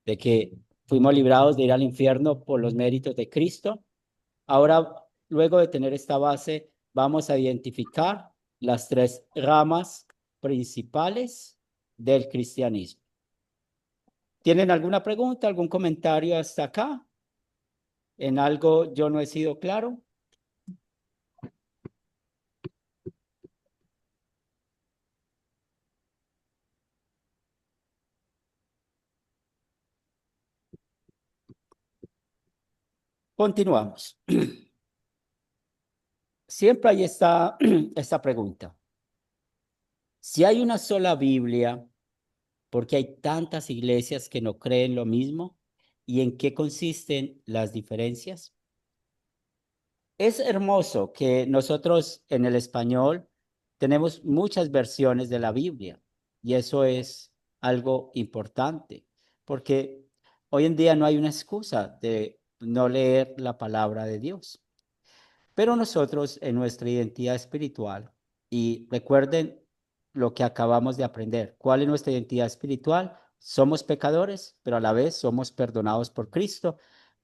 de que fuimos librados de ir al infierno por los méritos de Cristo. Ahora, luego de tener esta base, vamos a identificar las 3 ramas principales del cristianismo. ¿Tienen alguna pregunta, algún comentario hasta acá? ¿En algo yo no he sido claro? Continuamos. Siempre hay esta pregunta. Si hay una sola Biblia, ¿por qué hay tantas iglesias que no creen lo mismo? ¿Y en qué consisten las diferencias? Es hermoso que nosotros en el español tenemos muchas versiones de la Biblia y eso es algo importante porque hoy en día no hay una excusa de no leer la palabra de Dios. Pero nosotros en nuestra identidad espiritual, y recuerden lo que acabamos de aprender, ¿cuál es nuestra identidad espiritual? Somos pecadores, pero a la vez somos perdonados por Cristo.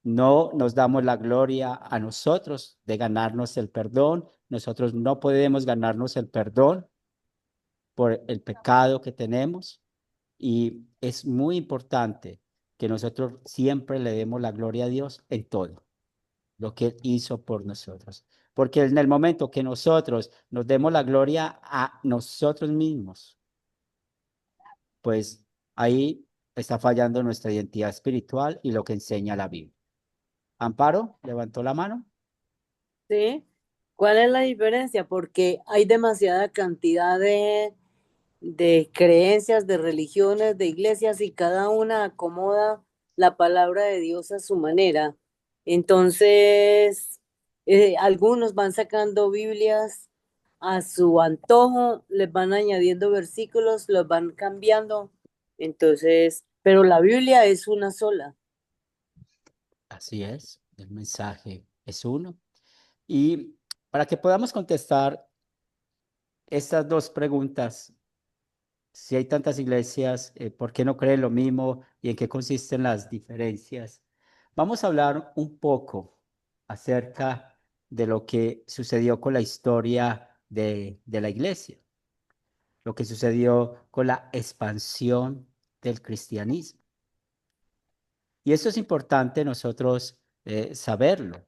No nos damos la gloria a nosotros de ganarnos el perdón. Nosotros no podemos ganarnos el perdón por el pecado que tenemos. Y es muy importante que nosotros siempre le demos la gloria a Dios en todo lo que Él hizo por nosotros. Porque en el momento que nosotros nos demos la gloria a nosotros mismos, pues ahí está fallando nuestra identidad espiritual y lo que enseña la Biblia. Amparo, levantó la mano. ¿Sí? ¿Cuál es la diferencia? Porque hay demasiada cantidad de creencias, de religiones, de iglesias y cada una acomoda la palabra de Dios a su manera. Entonces, algunos van sacando Biblias a su antojo, les van añadiendo versículos, los van cambiando. Entonces, pero la Biblia es una sola. Así es, el mensaje es uno. Y para que podamos contestar estas dos preguntas, si hay tantas iglesias, ¿por qué no creen lo mismo y en qué consisten las diferencias? Vamos a hablar un poco acerca de lo que sucedió con la historia de la iglesia, lo que sucedió con la expansión del cristianismo. Y eso es importante nosotros saberlo,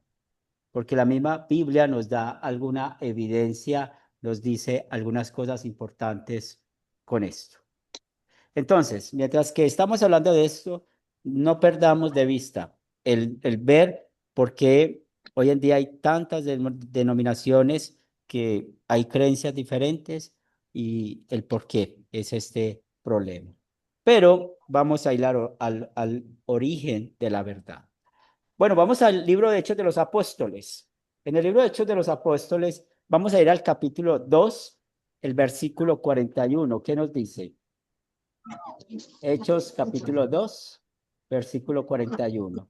porque la misma Biblia nos da alguna evidencia, nos dice algunas cosas importantes con esto. Entonces, mientras que estamos hablando de esto, no perdamos de vista el ver por qué hoy en día hay tantas denominaciones, que hay creencias diferentes y el por qué es este problema. Pero vamos a ir al origen de la verdad. Bueno, vamos al libro de Hechos de los Apóstoles. En el libro de Hechos de los Apóstoles vamos a ir al capítulo 2, el versículo 41. ¿Qué nos dice? Hechos capítulo 2, versículo 41.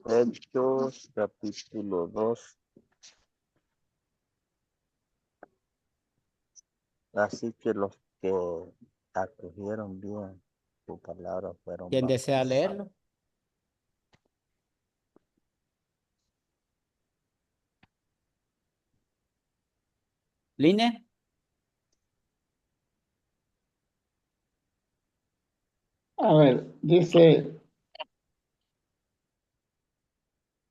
Hechos capítulo 2. Así que los que acogieron bien tu palabra fueron ¿Quién desea bautizados. leerlo? ¿Line? A ver, dice,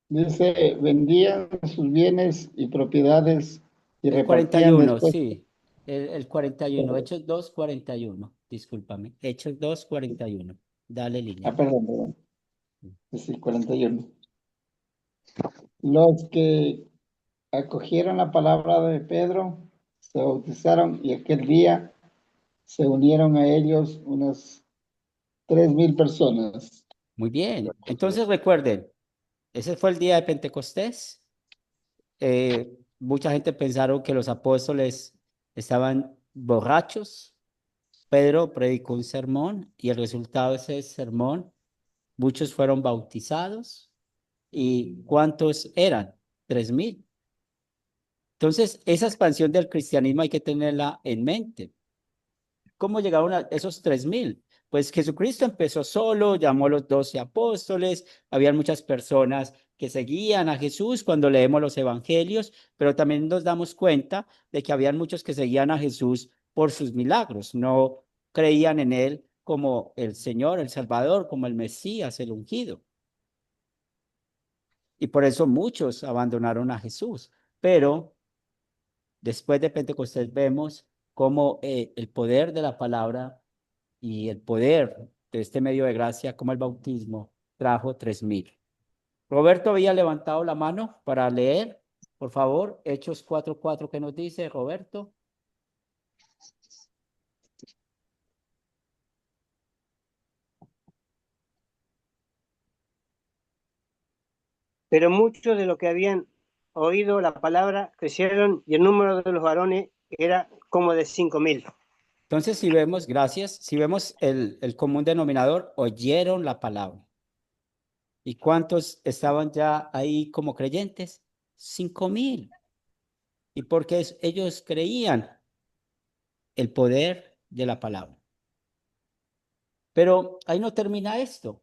vendían sus bienes y propiedades y El repartían 41, después. sí. El 41, Hechos 2, 41. Discúlpame. Hechos 2, 41. Dale, Line. Perdón. Sí, 41. Los que acogieron la palabra de Pedro se bautizaron y aquel día se unieron a ellos unas 3,000 personas. Muy bien. Entonces recuerden, ese fue el día de Pentecostés. Mucha gente pensaron que los apóstoles estaban borrachos. Pedro predicó un sermón y el resultado de ese sermón, muchos fueron bautizados. ¿Y cuántos eran? 3,000. Entonces, esa expansión del cristianismo hay que tenerla en mente. ¿Cómo llegaron a esos 3,000? Pues Jesucristo empezó solo, llamó a los 12 apóstoles, había muchas personas que seguían a Jesús cuando leemos los evangelios, pero también nos damos cuenta de que habían muchos que seguían a Jesús por sus milagros, no creían en él como el Señor, el Salvador, como el Mesías, el ungido. Y por eso muchos abandonaron a Jesús. Pero después de Pentecostés vemos cómo el poder de la palabra y el poder de este medio de gracia como el bautismo trajo 3,000. Roberto había levantado la mano para leer. Por favor, Hechos 4:4, ¿qué nos dice Roberto? Pero muchos de los que habían oído la palabra crecieron y el número de los varones era como de 5,000. Entonces, si vemos, gracias, si vemos el común denominador, oyeron la palabra. ¿Y cuántos estaban ya ahí como creyentes? 5,000. ¿Y porque ellos creían el poder de la palabra? Pero ahí no termina esto.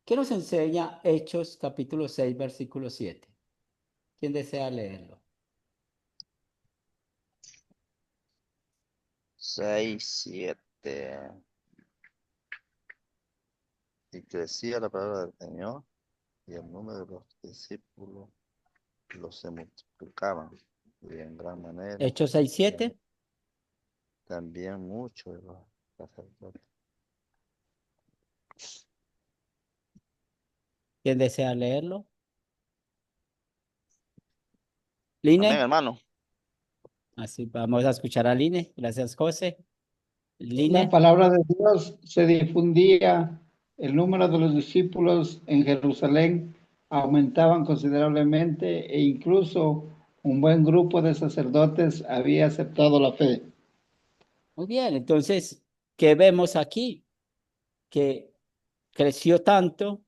¿Qué nos enseña Hechos capítulo 6, versículo 7? ¿Quién desea leerlo? 6, 7. Y crecía la palabra del Señor y el número de los discípulos los se multiplicaban y en gran manera. Hechos 6, 7. También muchos de los sacerdotes. ¿Quién desea leerlo? Amén, Line. hermano. Así vamos a escuchar a Line. Gracias, José. La Line. palabra de Dios se difundía, el número de los discípulos en Jerusalén aumentaban considerablemente e incluso un buen grupo de sacerdotes había aceptado la fe. Muy bien, entonces, ¿qué vemos aquí? Que creció tanto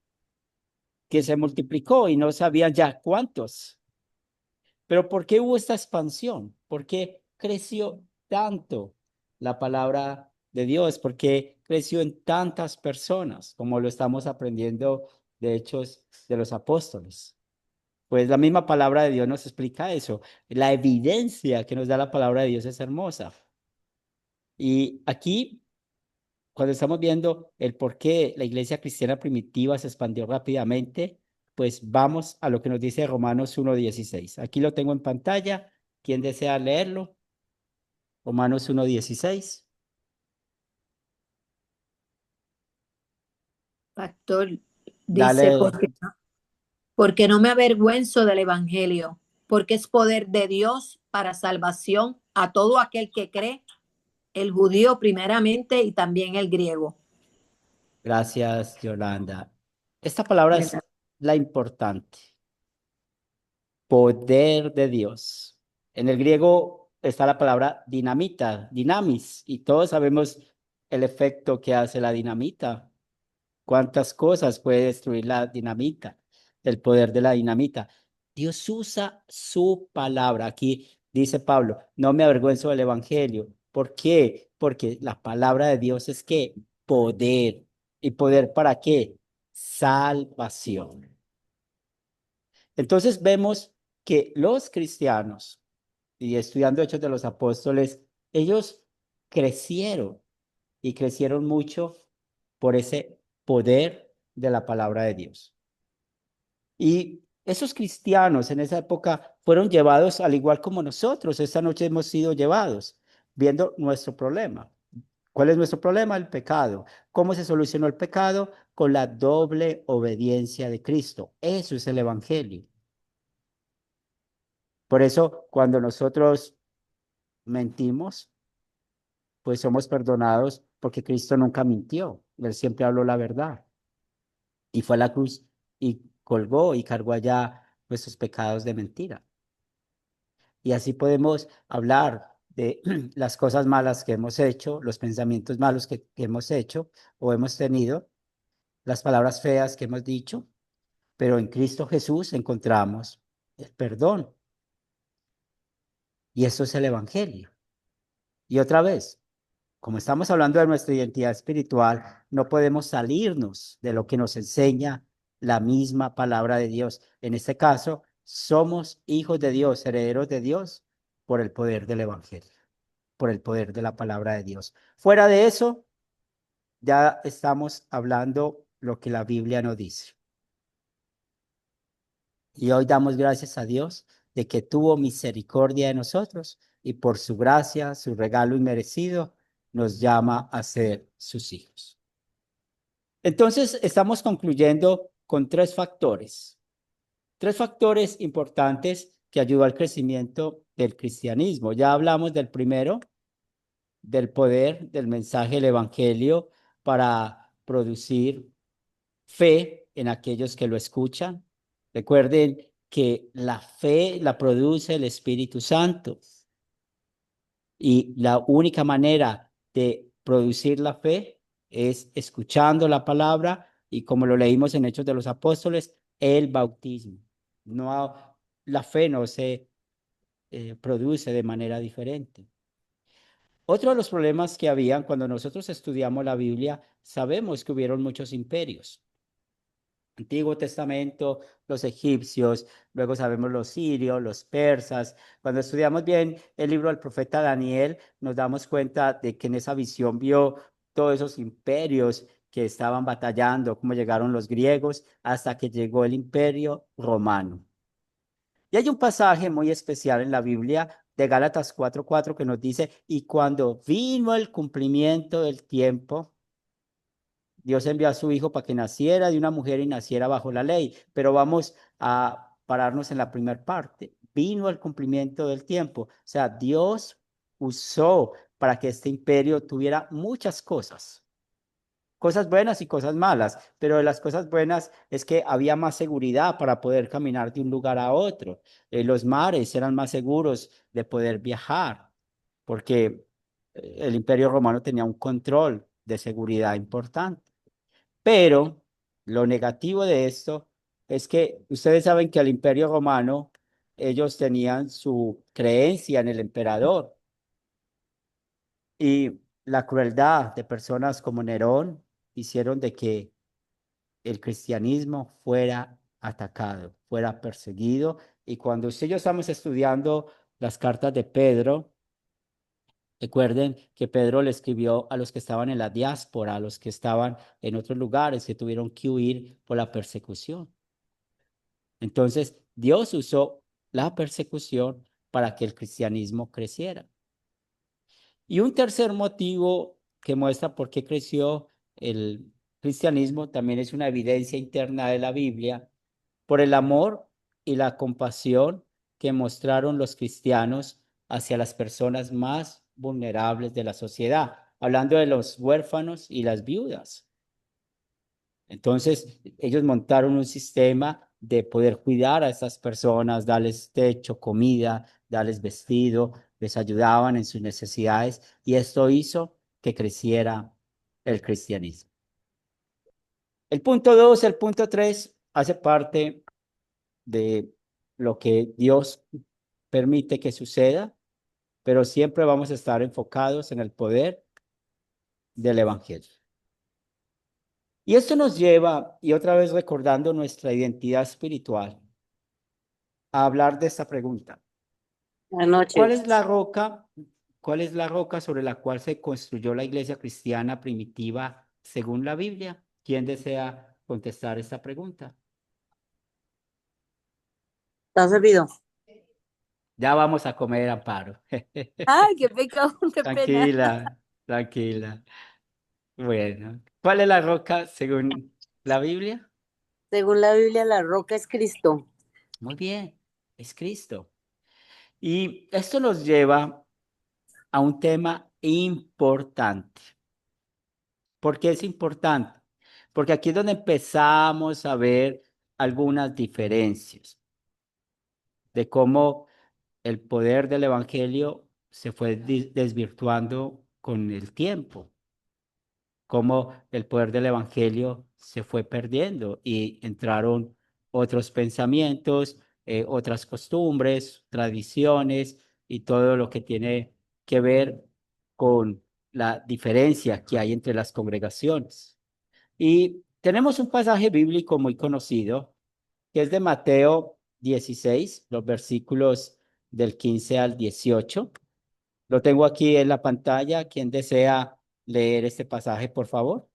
que se multiplicó y no sabían ya cuántos. Pero ¿por qué hubo esta expansión? ¿Por qué creció tanto la palabra de Dios? ¿Por qué creció en tantas personas como lo estamos aprendiendo de Hechos de los Apóstoles? Pues la misma palabra de Dios nos explica eso. La evidencia que nos da la palabra de Dios es hermosa. Y aquí, cuando estamos viendo el por qué la iglesia cristiana primitiva se expandió rápidamente, pues vamos a lo que nos dice Romanos 1:16. Aquí lo tengo en pantalla. ¿Quién desea leerlo? Romanos 1:16. Pastor, dice, Dale, porque no me avergüenzo del evangelio, porque es poder de Dios para salvación a todo aquel que cree, el judío primeramente y también el griego. gracias, Yolanda. Esta palabra es la importante. Poder de Dios. En el griego está la palabra dinamita, dinamis, y todos sabemos el efecto que hace la dinamita. ¿Cuántas cosas puede destruir la dinamita? El poder de la dinamita. Dios usa su palabra. Aquí dice Pablo, no me avergüenzo del evangelio. ¿Por qué? Porque la palabra de Dios es que poder. ¿Y poder para qué? Salvación. Entonces vemos que los cristianos, y estudiando Hechos de los Apóstoles, ellos crecieron y crecieron mucho por ese poder de la palabra de Dios. Y esos cristianos en esa época fueron llevados al igual como nosotros. Esta noche hemos sido llevados viendo nuestro problema. ¿Cuál es nuestro problema? El pecado. ¿Cómo se solucionó el pecado? Con la doble obediencia de Cristo. Eso es el evangelio. Por eso, cuando nosotros mentimos, pues somos perdonados porque Cristo nunca mintió. Él siempre habló la verdad. Y fue a la cruz y colgó y cargó allá nuestros pecados de mentira. Y así podemos hablar de las cosas malas que hemos hecho, los pensamientos malos que hemos hecho o hemos tenido, las palabras feas que hemos dicho, pero en Cristo Jesús encontramos el perdón. Y eso es el Evangelio. Y otra vez, como estamos hablando de nuestra identidad espiritual, no podemos salirnos de lo que nos enseña la misma palabra de Dios. En este caso, somos hijos de Dios, herederos de Dios, por el poder del Evangelio, por el poder de la palabra de Dios. Fuera de eso, ya estamos hablando lo que la Biblia nos dice. Y hoy damos gracias a Dios de que tuvo misericordia de nosotros y por su gracia, su regalo inmerecido, nos llama a ser sus hijos. Entonces, estamos concluyendo con tres factores importantes que ayudan al crecimiento del cristianismo. Ya hablamos del primero, del poder del mensaje del evangelio para producir fe en aquellos que lo escuchan. Recuerden que la fe la produce el Espíritu Santo y la única manera de producir la fe es escuchando la palabra y, como lo leímos en Hechos de los Apóstoles, el bautismo. No, la fe no se produce de manera diferente. Otro de los problemas que habían cuando nosotros estudiamos la Biblia, sabemos que hubieron muchos imperios. Antiguo Testamento, los egipcios, luego sabemos los sirios, los persas. Cuando estudiamos bien el libro del profeta Daniel, nos damos cuenta de que en esa visión vio todos esos imperios que estaban batallando, cómo llegaron los griegos hasta que llegó el imperio romano. Y hay un pasaje muy especial en la Biblia de Gálatas 4:4 que nos dice: y cuando vino el cumplimiento del tiempo, Dios envió a su hijo para que naciera de una mujer y naciera bajo la ley. Pero vamos a pararnos en la primera parte. Vino el cumplimiento del tiempo. O sea, Dios usó para que este imperio tuviera muchas cosas buenas y cosas malas, pero de las cosas buenas es que había más seguridad para poder caminar de un lugar a otro. Los mares eran más seguros de poder viajar, porque el Imperio Romano tenía un control de seguridad importante. Pero lo negativo de esto es que ustedes saben que el Imperio Romano, ellos tenían su creencia en el emperador, y la crueldad de personas como Nerón hicieron de que el cristianismo fuera atacado, fuera perseguido. Y cuando usted y yo estamos estudiando las cartas de Pedro, recuerden que Pedro le escribió a los que estaban en la diáspora, a los que estaban en otros lugares, que tuvieron que huir por la persecución. Entonces, Dios usó la persecución para que el cristianismo creciera. Y un tercer motivo que muestra por qué creció el cristianismo también es una evidencia interna de la Biblia, por el amor y la compasión que mostraron los cristianos hacia las personas más vulnerables de la sociedad, hablando de los huérfanos y las viudas. Entonces, ellos montaron un sistema de poder cuidar a estas personas, darles techo, comida, darles vestido, les ayudaban en sus necesidades, y esto hizo que creciera el cristianismo. El punto 2, el punto 3 hace parte de lo que Dios permite que suceda, pero siempre vamos a estar enfocados en el poder del evangelio. Y esto nos lleva, y otra vez recordando nuestra identidad espiritual, a hablar de esta pregunta. Buenas noches. ¿Cuál es la roca sobre la cual se construyó la iglesia cristiana primitiva según la Biblia? ¿Quién desea contestar esta pregunta? ¿Está servido? Ya vamos a comer, Amparo. Ay, qué pecado, qué pena. Tranquila, tranquila. Bueno, ¿cuál es la roca según la Biblia? Según la Biblia, la roca es Cristo. Muy bien, es Cristo. Y esto nos lleva a un tema importante. ¿Por qué es importante? Porque aquí es donde empezamos a ver algunas diferencias de cómo el poder del evangelio se fue desvirtuando con el tiempo, cómo el poder del evangelio se fue perdiendo y entraron otros pensamientos, otras costumbres, tradiciones y todo lo que tiene que ver con la diferencia que hay entre las congregaciones. Y tenemos un pasaje bíblico muy conocido, que es de Mateo 16, los versículos del 15 al 18. Lo tengo aquí en la pantalla. ¿Quién desea leer este pasaje, por favor?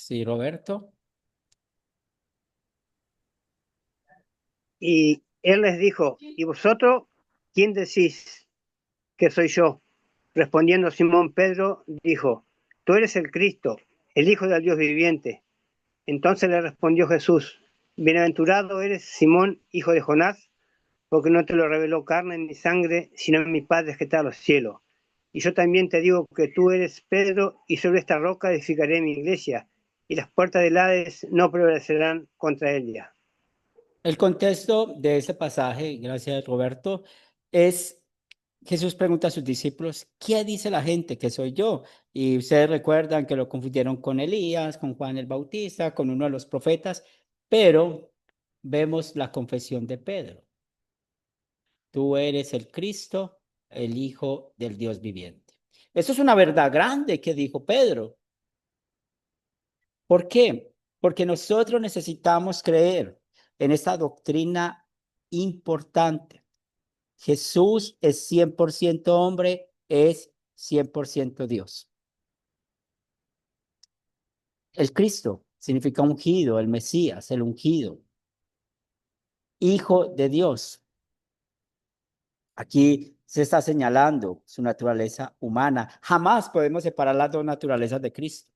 Sí, Roberto. Y él les dijo, ¿y vosotros quién decís que soy yo? Respondiendo Simón Pedro, dijo, tú eres el Cristo, el Hijo del Dios viviente. Entonces le respondió Jesús, bienaventurado eres Simón, hijo de Jonás, porque no te lo reveló carne ni sangre, sino mi Padre que está en los cielos. Y yo también te digo que tú eres Pedro, y sobre esta roca edificaré mi iglesia, y las puertas del Hades no prevalecerán contra ella. El contexto de ese pasaje, gracias Roberto, es Jesús pregunta a sus discípulos, ¿qué dice la gente que soy yo? Y ustedes recuerdan que lo confundieron con Elías, con Juan el Bautista, con uno de los profetas, pero vemos la confesión de Pedro. Tú eres el Cristo, el Hijo del Dios viviente. Eso es una verdad grande que dijo Pedro. ¿Por qué? Porque nosotros necesitamos creer en esta doctrina importante. Jesús es 100% hombre, es 100% Dios. El Cristo significa ungido, el Mesías, el ungido, Hijo de Dios. Aquí se está señalando su naturaleza humana. Jamás podemos separar las dos naturalezas de Cristo.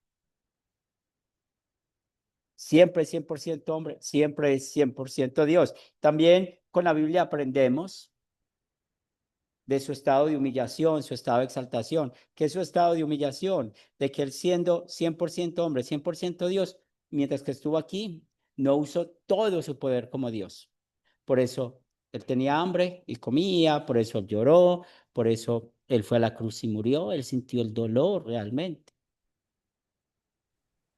Siempre es 100% hombre, siempre es 100% Dios. También con la Biblia aprendemos de su estado de humillación, su estado de exaltación. ¿Qué es su estado de humillación? De que él siendo 100% hombre, 100% Dios, mientras que estuvo aquí, no usó todo su poder como Dios. Por eso él tenía hambre y comía, por eso él lloró, por eso él fue a la cruz y murió, él sintió el dolor realmente.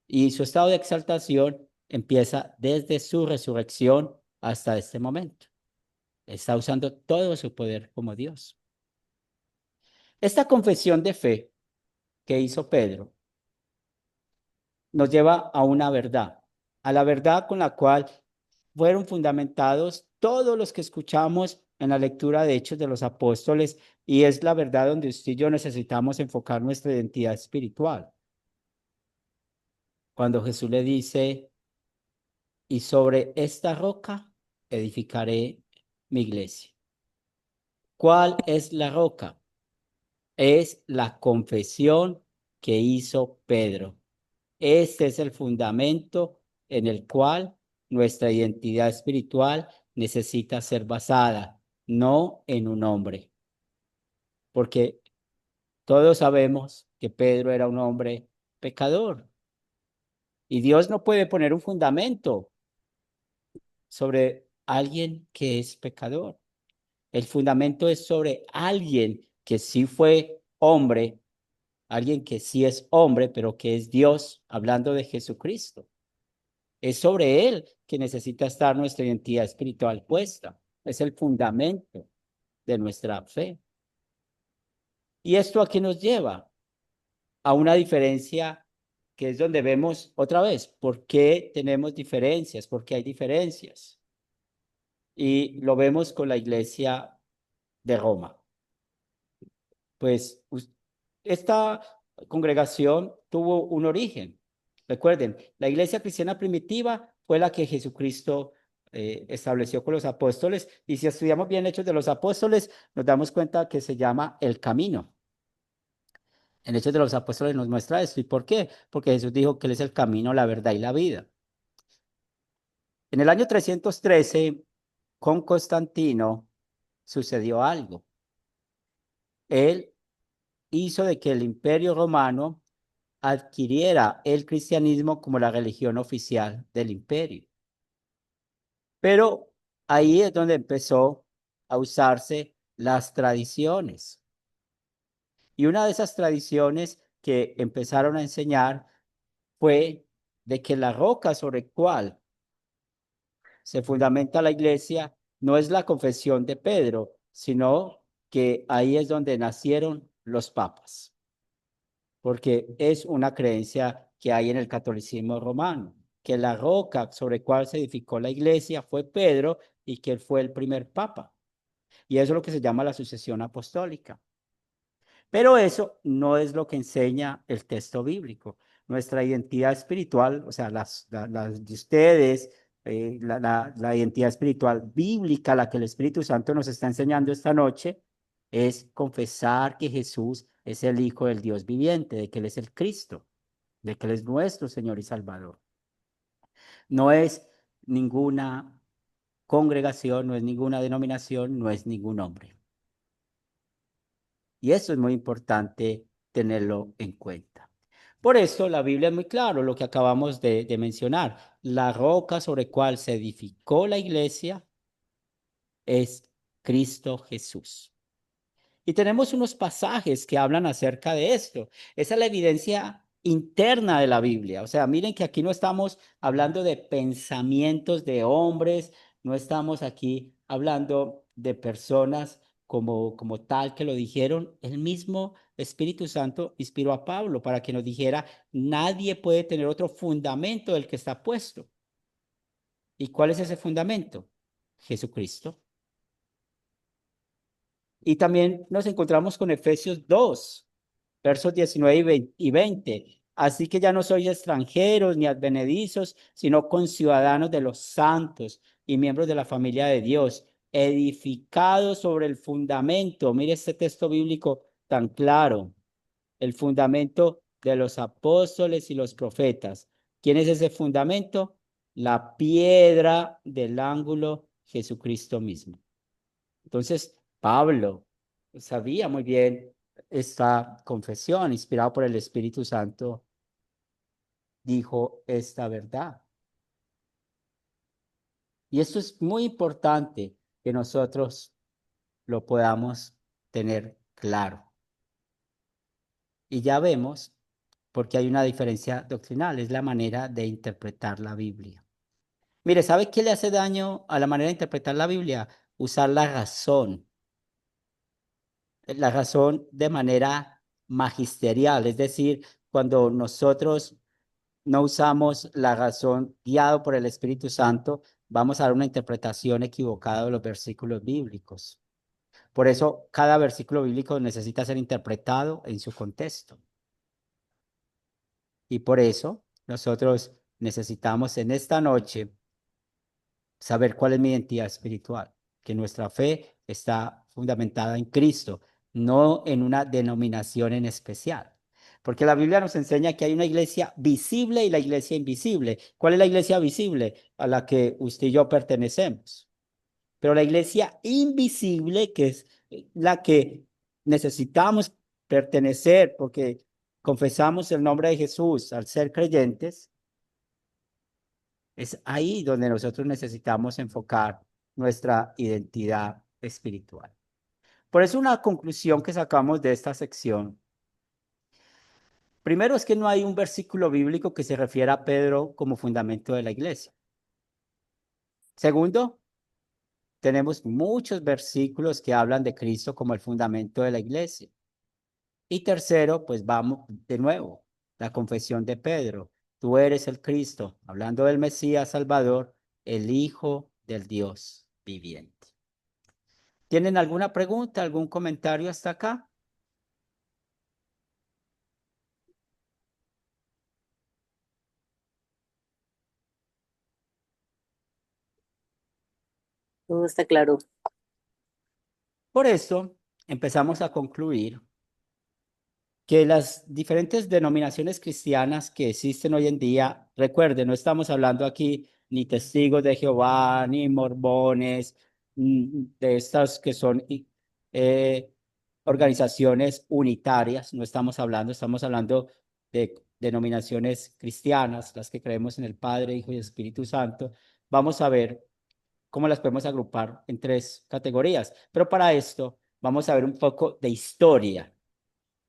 Y su estado de exaltación empieza desde su resurrección hasta este momento. Está usando todo su poder como Dios. Esta confesión de fe que hizo Pedro nos lleva a una verdad, a la verdad con la cual fueron fundamentados todos los que escuchamos en la lectura de Hechos de los Apóstoles, y es la verdad donde usted y yo necesitamos enfocar nuestra identidad espiritual. Cuando Jesús le dice, y sobre esta roca edificaré mi iglesia. ¿Cuál es la roca? Es la confesión que hizo Pedro. Este es el fundamento en el cual nuestra identidad espiritual necesita ser basada, no en un hombre. Porque todos sabemos que Pedro era un hombre pecador. Y Dios no puede poner un fundamento sobre alguien que es pecador. El fundamento es sobre alguien que sí fue hombre, alguien que sí es hombre, pero que es Dios, hablando de Jesucristo. Es sobre él que necesita estar nuestra identidad espiritual puesta. Es el fundamento de nuestra fe. ¿Y esto a qué nos lleva? A una diferencia que es donde vemos otra vez por qué tenemos diferencias, por qué hay diferencias. Y lo vemos con la iglesia de Roma. Pues esta congregación tuvo un origen. Recuerden, la iglesia cristiana primitiva fue la que Jesucristo estableció con los apóstoles, y si estudiamos bien Hechos de los Apóstoles, nos damos cuenta que se llama el camino. En Hechos de los Apóstoles nos muestra esto. ¿Y por qué? Porque Jesús dijo que Él es el camino, la verdad y la vida. En el año 313, con Constantino, sucedió algo. Él hizo de que el Imperio Romano adquiriera el cristianismo como la religión oficial del imperio. Pero ahí es donde empezó a usarse las tradiciones. Y una de esas tradiciones que empezaron a enseñar fue de que la roca sobre la cual se fundamenta la iglesia no es la confesión de Pedro, sino que ahí es donde nacieron los papas, porque es una creencia que hay en el catolicismo romano, que la roca sobre la cual se edificó la iglesia fue Pedro y que él fue el primer papa. Y eso es lo que se llama la sucesión apostólica. Pero eso no es lo que enseña el texto bíblico. nuestra identidad espiritual, o sea, las de ustedes, la identidad espiritual bíblica, la que el Espíritu Santo nos está enseñando esta noche, es confesar que Jesús es el Hijo del Dios viviente, de que Él es el Cristo, de que Él es nuestro Señor y Salvador. No es ninguna congregación, no es ninguna denominación, no es ningún hombre. Y eso es muy importante tenerlo en cuenta. Por eso la Biblia es muy claro lo que acabamos de mencionar. La roca sobre cual se edificó la iglesia es Cristo Jesús. Y tenemos unos pasajes que hablan acerca de esto. Esa es la evidencia interna de la Biblia. O sea, miren que aquí no estamos hablando de pensamientos de hombres, no estamos aquí hablando de personas como tal que lo dijeron. El mismo Espíritu Santo inspiró a Pablo para que nos dijera, nadie puede tener otro fundamento del que está puesto. ¿Y cuál es ese fundamento? Jesucristo. Y también nos encontramos con Efesios 2, versos 19 y 20. Así que ya no sois extranjeros ni advenedizos, sino conciudadanos de los santos y miembros de la familia de Dios, edificados sobre el fundamento. Mire este texto bíblico tan claro. El fundamento de los apóstoles y los profetas. ¿Quién es ese fundamento? La piedra del ángulo, Jesucristo mismo. Entonces, Pablo sabía muy bien esta confesión, inspirado por el Espíritu Santo, dijo esta verdad. Y esto es muy importante que nosotros lo podamos tener claro. Y ya vemos, porque hay una diferencia doctrinal, es la manera de interpretar la Biblia. Mire, ¿sabe qué le hace daño a la manera de interpretar la Biblia? Usar la razón de manera magisterial, es decir, cuando nosotros no usamos la razón guiado por el Espíritu Santo, vamos a dar una interpretación equivocada de los versículos bíblicos. Por eso, cada versículo bíblico necesita ser interpretado en su contexto. Y por eso, nosotros necesitamos en esta noche saber cuál es mi identidad espiritual, que nuestra fe está fundamentada en Cristo, no en una denominación en especial. Porque la Biblia nos enseña que hay una iglesia visible y la iglesia invisible. ¿Cuál es la iglesia visible? A la que usted y yo pertenecemos. Pero la iglesia invisible, que es la que necesitamos pertenecer porque confesamos el nombre de Jesús al ser creyentes, es ahí donde nosotros necesitamos enfocar nuestra identidad espiritual. Por eso una conclusión que sacamos de esta sección, primero es que no hay un versículo bíblico que se refiera a Pedro como fundamento de la iglesia. Segundo, tenemos muchos versículos que hablan de Cristo como el fundamento de la iglesia. Y tercero, pues vamos de nuevo, la confesión de Pedro. Tú eres el Cristo, hablando del Mesías Salvador, el Hijo del Dios viviente. ¿Tienen alguna pregunta, algún comentario hasta acá? Todo está claro. Por eso empezamos a concluir que las diferentes denominaciones cristianas que existen hoy en día, recuerden, no estamos hablando aquí ni testigos de Jehová, ni mormones, de estas que son organizaciones unitarias, no estamos hablando de denominaciones cristianas, las que creemos en el Padre, Hijo y Espíritu Santo. Vamos a ver cómo las podemos agrupar en tres categorías, pero para esto vamos a ver un poco de historia.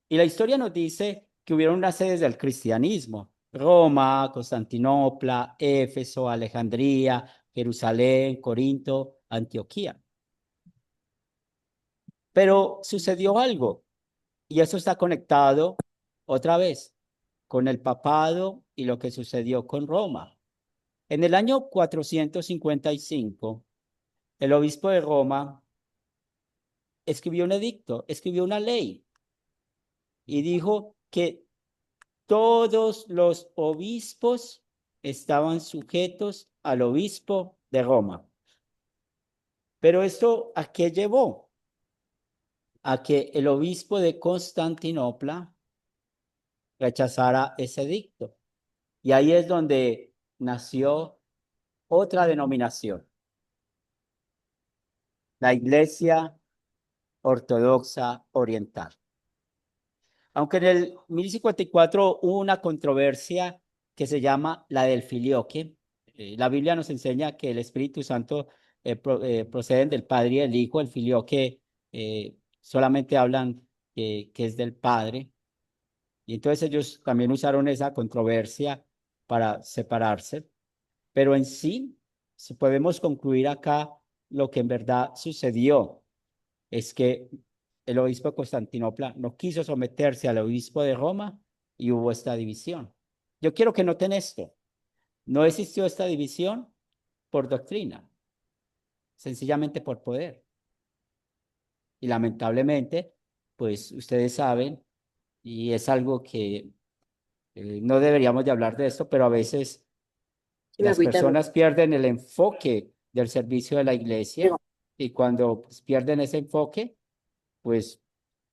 Y la historia nos dice que hubieron unas sedes del cristianismo: Roma, Constantinopla, Éfeso, Alejandría, Jerusalén, Corinto, Antioquía. Pero sucedió algo, y eso está conectado otra vez con el papado y lo que sucedió con Roma. En el año 455, el obispo de Roma escribió un edicto, escribió una ley, y dijo que todos los obispos estaban sujetos al obispo de Roma. Pero esto, ¿a qué llevó? A que el obispo de Constantinopla rechazara ese edicto. Y ahí es donde nació otra denominación, la Iglesia Ortodoxa Oriental. Aunque en el 1054 hubo una controversia que se llama la del filioque. La Biblia nos enseña que el Espíritu Santo proceden del Padre y del Hijo. El filioque solamente hablan que es del Padre. Y entonces ellos también usaron esa controversia para separarse. Pero en sí, si podemos concluir acá, lo que en verdad sucedió es que el obispo de Constantinopla no quiso someterse al obispo de Roma y hubo esta división. Yo quiero que noten esto. No existió esta división por doctrina, sencillamente por poder. Y lamentablemente, pues ustedes saben, y es algo que no deberíamos de hablar de esto, pero a veces las personas pierden el enfoque del servicio de la iglesia y cuando pues, pierden ese enfoque, pues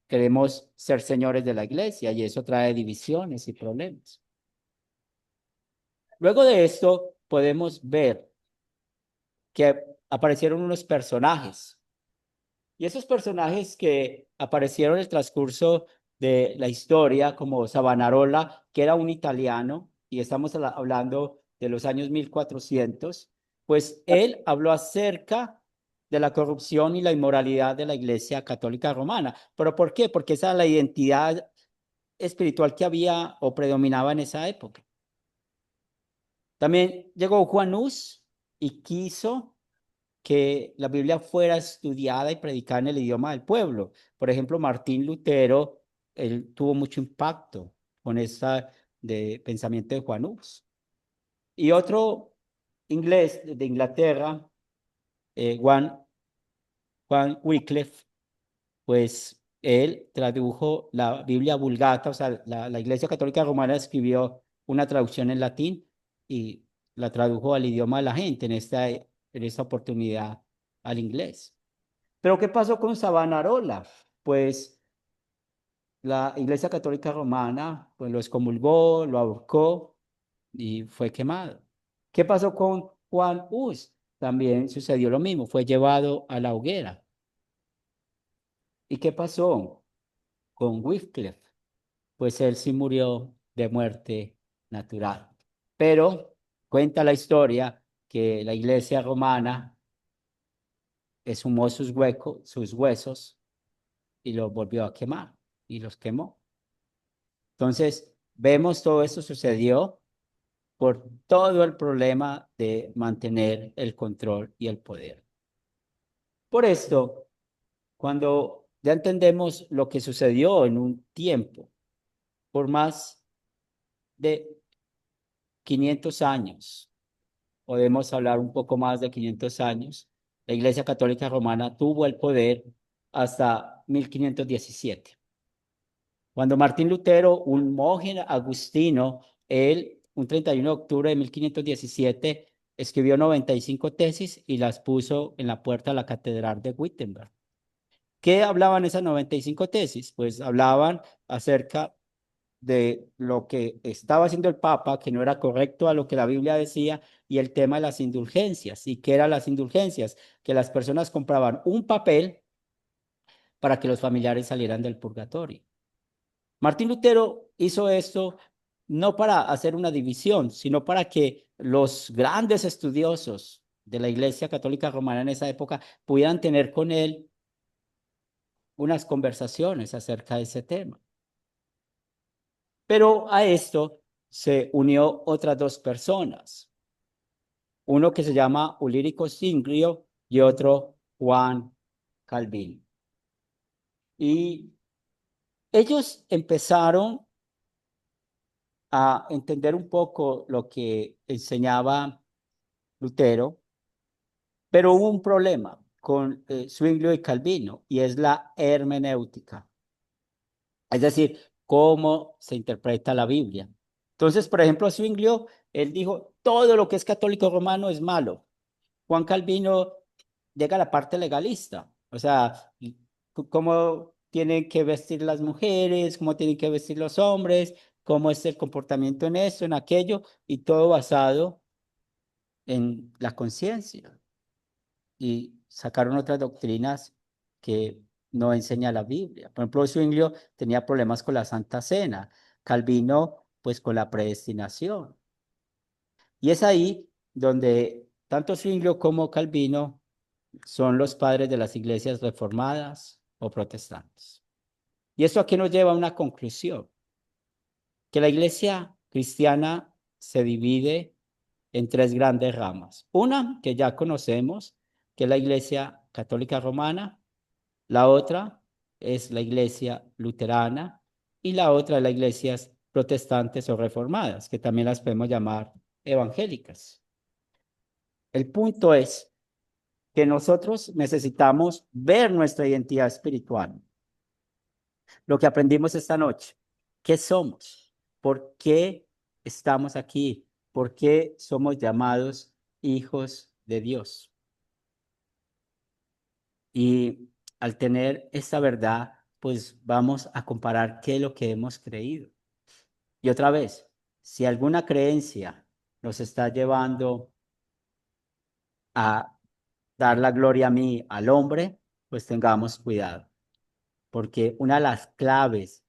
queremos ser señores de la iglesia y eso trae divisiones y problemas. Luego de esto podemos ver que aparecieron unos personajes y esos personajes que aparecieron en el transcurso de la historia como Savonarola, que era un italiano y estamos hablando de los años 1400, pues él habló acerca de la corrupción y la inmoralidad de la Iglesia Católica Romana. ¿Pero por qué? Porque esa era la identidad espiritual que había o predominaba en esa época. También llegó Juan Hus y quiso que la Biblia fuera estudiada y predicada en el idioma del pueblo. Por ejemplo, Martín Lutero, él tuvo mucho impacto con esa de pensamiento de Juan Hus. Y otro inglés de Inglaterra, Juan Wycliffe, pues él tradujo la Biblia Vulgata, o sea, la Iglesia Católica Romana escribió una traducción en latín y la tradujo al idioma de la gente en esta oportunidad al inglés. Pero ¿qué pasó con Savonarola? Pues la Iglesia Católica Romana pues lo excomulgó, lo ahorcó y fue quemado. ¿Qué pasó con Juan Hus? También sucedió lo mismo, fue llevado a la hoguera. ¿Y qué pasó con Wycliffe? Pues él sí murió de muerte natural. Pero cuenta la historia que la iglesia romana exhumó sus huesos y los volvió a quemar y los quemó. Entonces, vemos todo esto sucedió por todo el problema de mantener el control y el poder. Por esto, cuando ya entendemos lo que sucedió en un tiempo, por más de 500 años, podemos hablar un poco más de 500 años, la Iglesia Católica Romana tuvo el poder hasta 1517. Cuando Martín Lutero, un monje agustino, él, un 31 de octubre de 1517, escribió 95 tesis y las puso en la puerta de la Catedral de Wittenberg. ¿Qué hablaban esas 95 tesis? Pues hablaban acerca de lo que estaba haciendo el Papa, que no era correcto a lo que la Biblia decía, y el tema de las indulgencias. ¿Y qué eran las indulgencias? Que las personas compraban un papel para que los familiares salieran del purgatorio. Martín Lutero hizo esto no para hacer una división, sino para que los grandes estudiosos de la Iglesia Católica Romana en esa época pudieran tener con él unas conversaciones acerca de ese tema. Pero a esto se unió otras dos personas, uno que se llama Ulrico Zwinglio y otro Juan Calvino. Y ellos empezaron a entender un poco lo que enseñaba Lutero, pero hubo un problema con Zwinglio y Calvino, y es la hermenéutica. Es decir, cómo se interpreta la Biblia. Entonces, por ejemplo, Zwinglio, él dijo, todo lo que es católico romano es malo. Juan Calvino llega a la parte legalista, o sea, cómo tienen que vestir las mujeres, cómo tienen que vestir los hombres, cómo es el comportamiento en esto, en aquello, y todo basado en la conciencia. Y sacaron otras doctrinas que no enseña la Biblia. Por ejemplo, Zwinglio tenía problemas con la Santa Cena, Calvino, pues con la predestinación. Y es ahí donde tanto Zwinglio como Calvino son los padres de las iglesias reformadas o protestantes. Y esto aquí nos lleva a una conclusión, que la iglesia cristiana se divide en tres grandes ramas. Una que ya conocemos, que es la iglesia católica romana, la otra es la iglesia luterana y la otra es las iglesias protestantes o reformadas, que también las podemos llamar evangélicas. El punto es que nosotros necesitamos ver nuestra identidad espiritual. Lo que aprendimos esta noche, ¿qué somos? ¿Por qué estamos aquí? ¿Por qué somos llamados hijos de Dios? Y al tener esta verdad, pues vamos a comparar qué es lo que hemos creído. Y otra vez, si alguna creencia nos está llevando a dar la gloria a mí, al hombre, pues tengamos cuidado. Porque una de las claves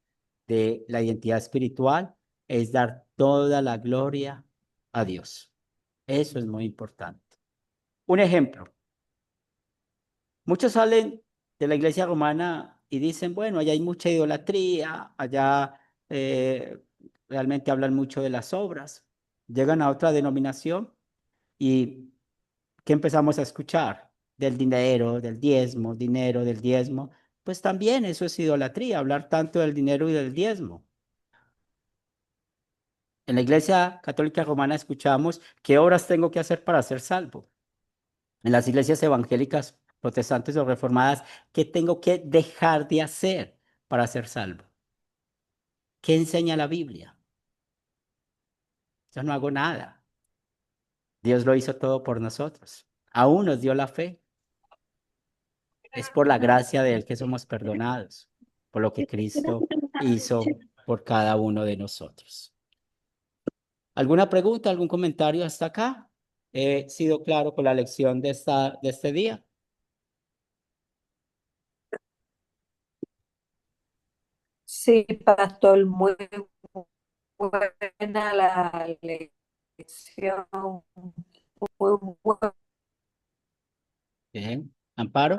de la identidad espiritual es dar toda la gloria a Dios. Eso es muy importante. Un ejemplo. Muchos salen de la iglesia romana y dicen, bueno, allá hay mucha idolatría, allá realmente hablan mucho de las obras. Llegan a otra denominación y ¿qué empezamos a escuchar? Del dinero, del diezmo, dinero, del diezmo. Pues también eso es idolatría, hablar tanto del dinero y del diezmo. En la Iglesia Católica Romana escuchamos qué obras tengo que hacer para ser salvo. En las iglesias evangélicas, protestantes o reformadas, ¿qué tengo que dejar de hacer para ser salvo? ¿Qué enseña la Biblia? Yo no hago nada. Dios lo hizo todo por nosotros. Aún nos dio la fe. Es por la gracia de Él que somos perdonados, por lo que Cristo hizo por cada uno de nosotros. ¿Alguna pregunta, algún comentario hasta acá? ¿He sido claro con la lección de este día? Sí, pastor, muy buena la lección, muy buena. Bien. ¿Amparo?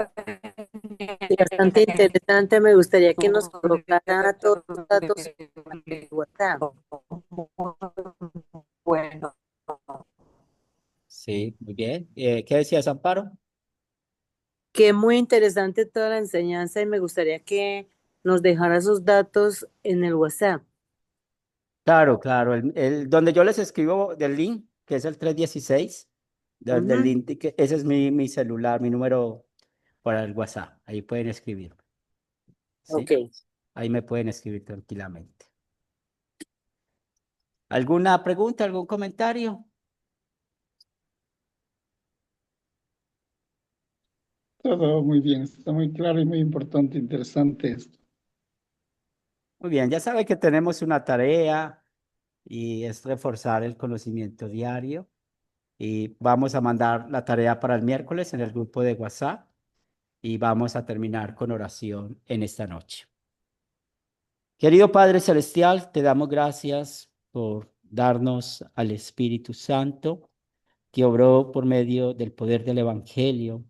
Y bastante interesante, me gustaría que nos colocara todos los datos en WhatsApp. Bueno, Sí, muy bien. ¿Qué decías, Amparo? Que muy interesante toda la enseñanza y me gustaría que nos dejara esos datos en el WhatsApp. Claro, claro. Donde yo les escribo del link, que es el 316, del link, ese es mi celular, mi número para el WhatsApp. Ahí pueden escribir. ¿Sí? Ok. Ahí me pueden escribir tranquilamente. ¿Alguna pregunta, algún comentario? Todo muy bien, está muy claro y muy importante, interesante esto. Muy bien, ya sabe que tenemos una tarea y es reforzar el conocimiento diario. Y vamos a mandar la tarea para el miércoles en el grupo de WhatsApp y vamos a terminar con oración en esta noche. Querido Padre Celestial, te damos gracias por darnos al Espíritu Santo que obró por medio del poder del Evangelio,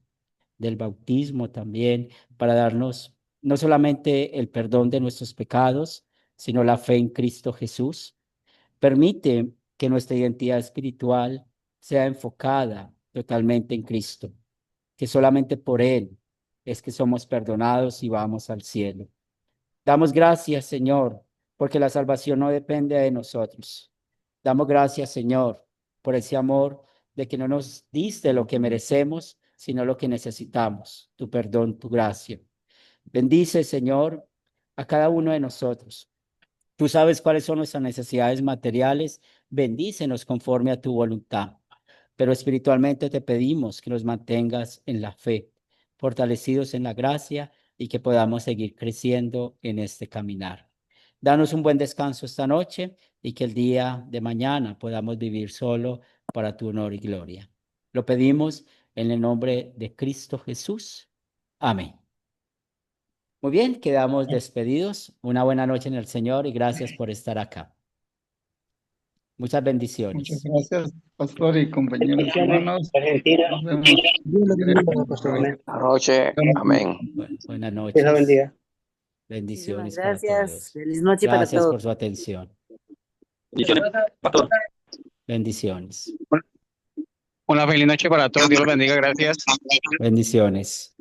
del bautismo también, para darnos no solamente el perdón de nuestros pecados, sino la fe en Cristo Jesús. Permite que nuestra identidad espiritual sea enfocada totalmente en Cristo, que solamente por Él es que somos perdonados y vamos al cielo. Damos gracias, Señor, porque la salvación no depende de nosotros. Damos gracias, Señor, por ese amor de que no nos diste lo que merecemos, sino lo que necesitamos, tu perdón, tu gracia. Bendice, Señor, a cada uno de nosotros. Tú sabes cuáles son nuestras necesidades materiales. Bendícenos conforme a tu voluntad. Pero espiritualmente te pedimos que nos mantengas en la fe, fortalecidos en la gracia y que podamos seguir creciendo en este caminar. Danos un buen descanso esta noche y que el día de mañana podamos vivir solo para tu honor y gloria. Lo pedimos en el nombre de Cristo Jesús. Amén. Muy bien, quedamos despedidos. Una buena noche en el Señor y gracias por estar acá. Muchas bendiciones. Muchas gracias, pastor y compañeros Bendiciones, hermanos. Argentina. Nos vemos. Dios le bendiga, pastor. Buenas noches. Amén. Buenas Dios la noches. bendiga. Bendiciones Muchísimas para gracias. todos. Feliz noche para Gracias todos. por su atención. Bendiciones. Una feliz noche para todos. Dios los bendiga. Gracias. Bendiciones.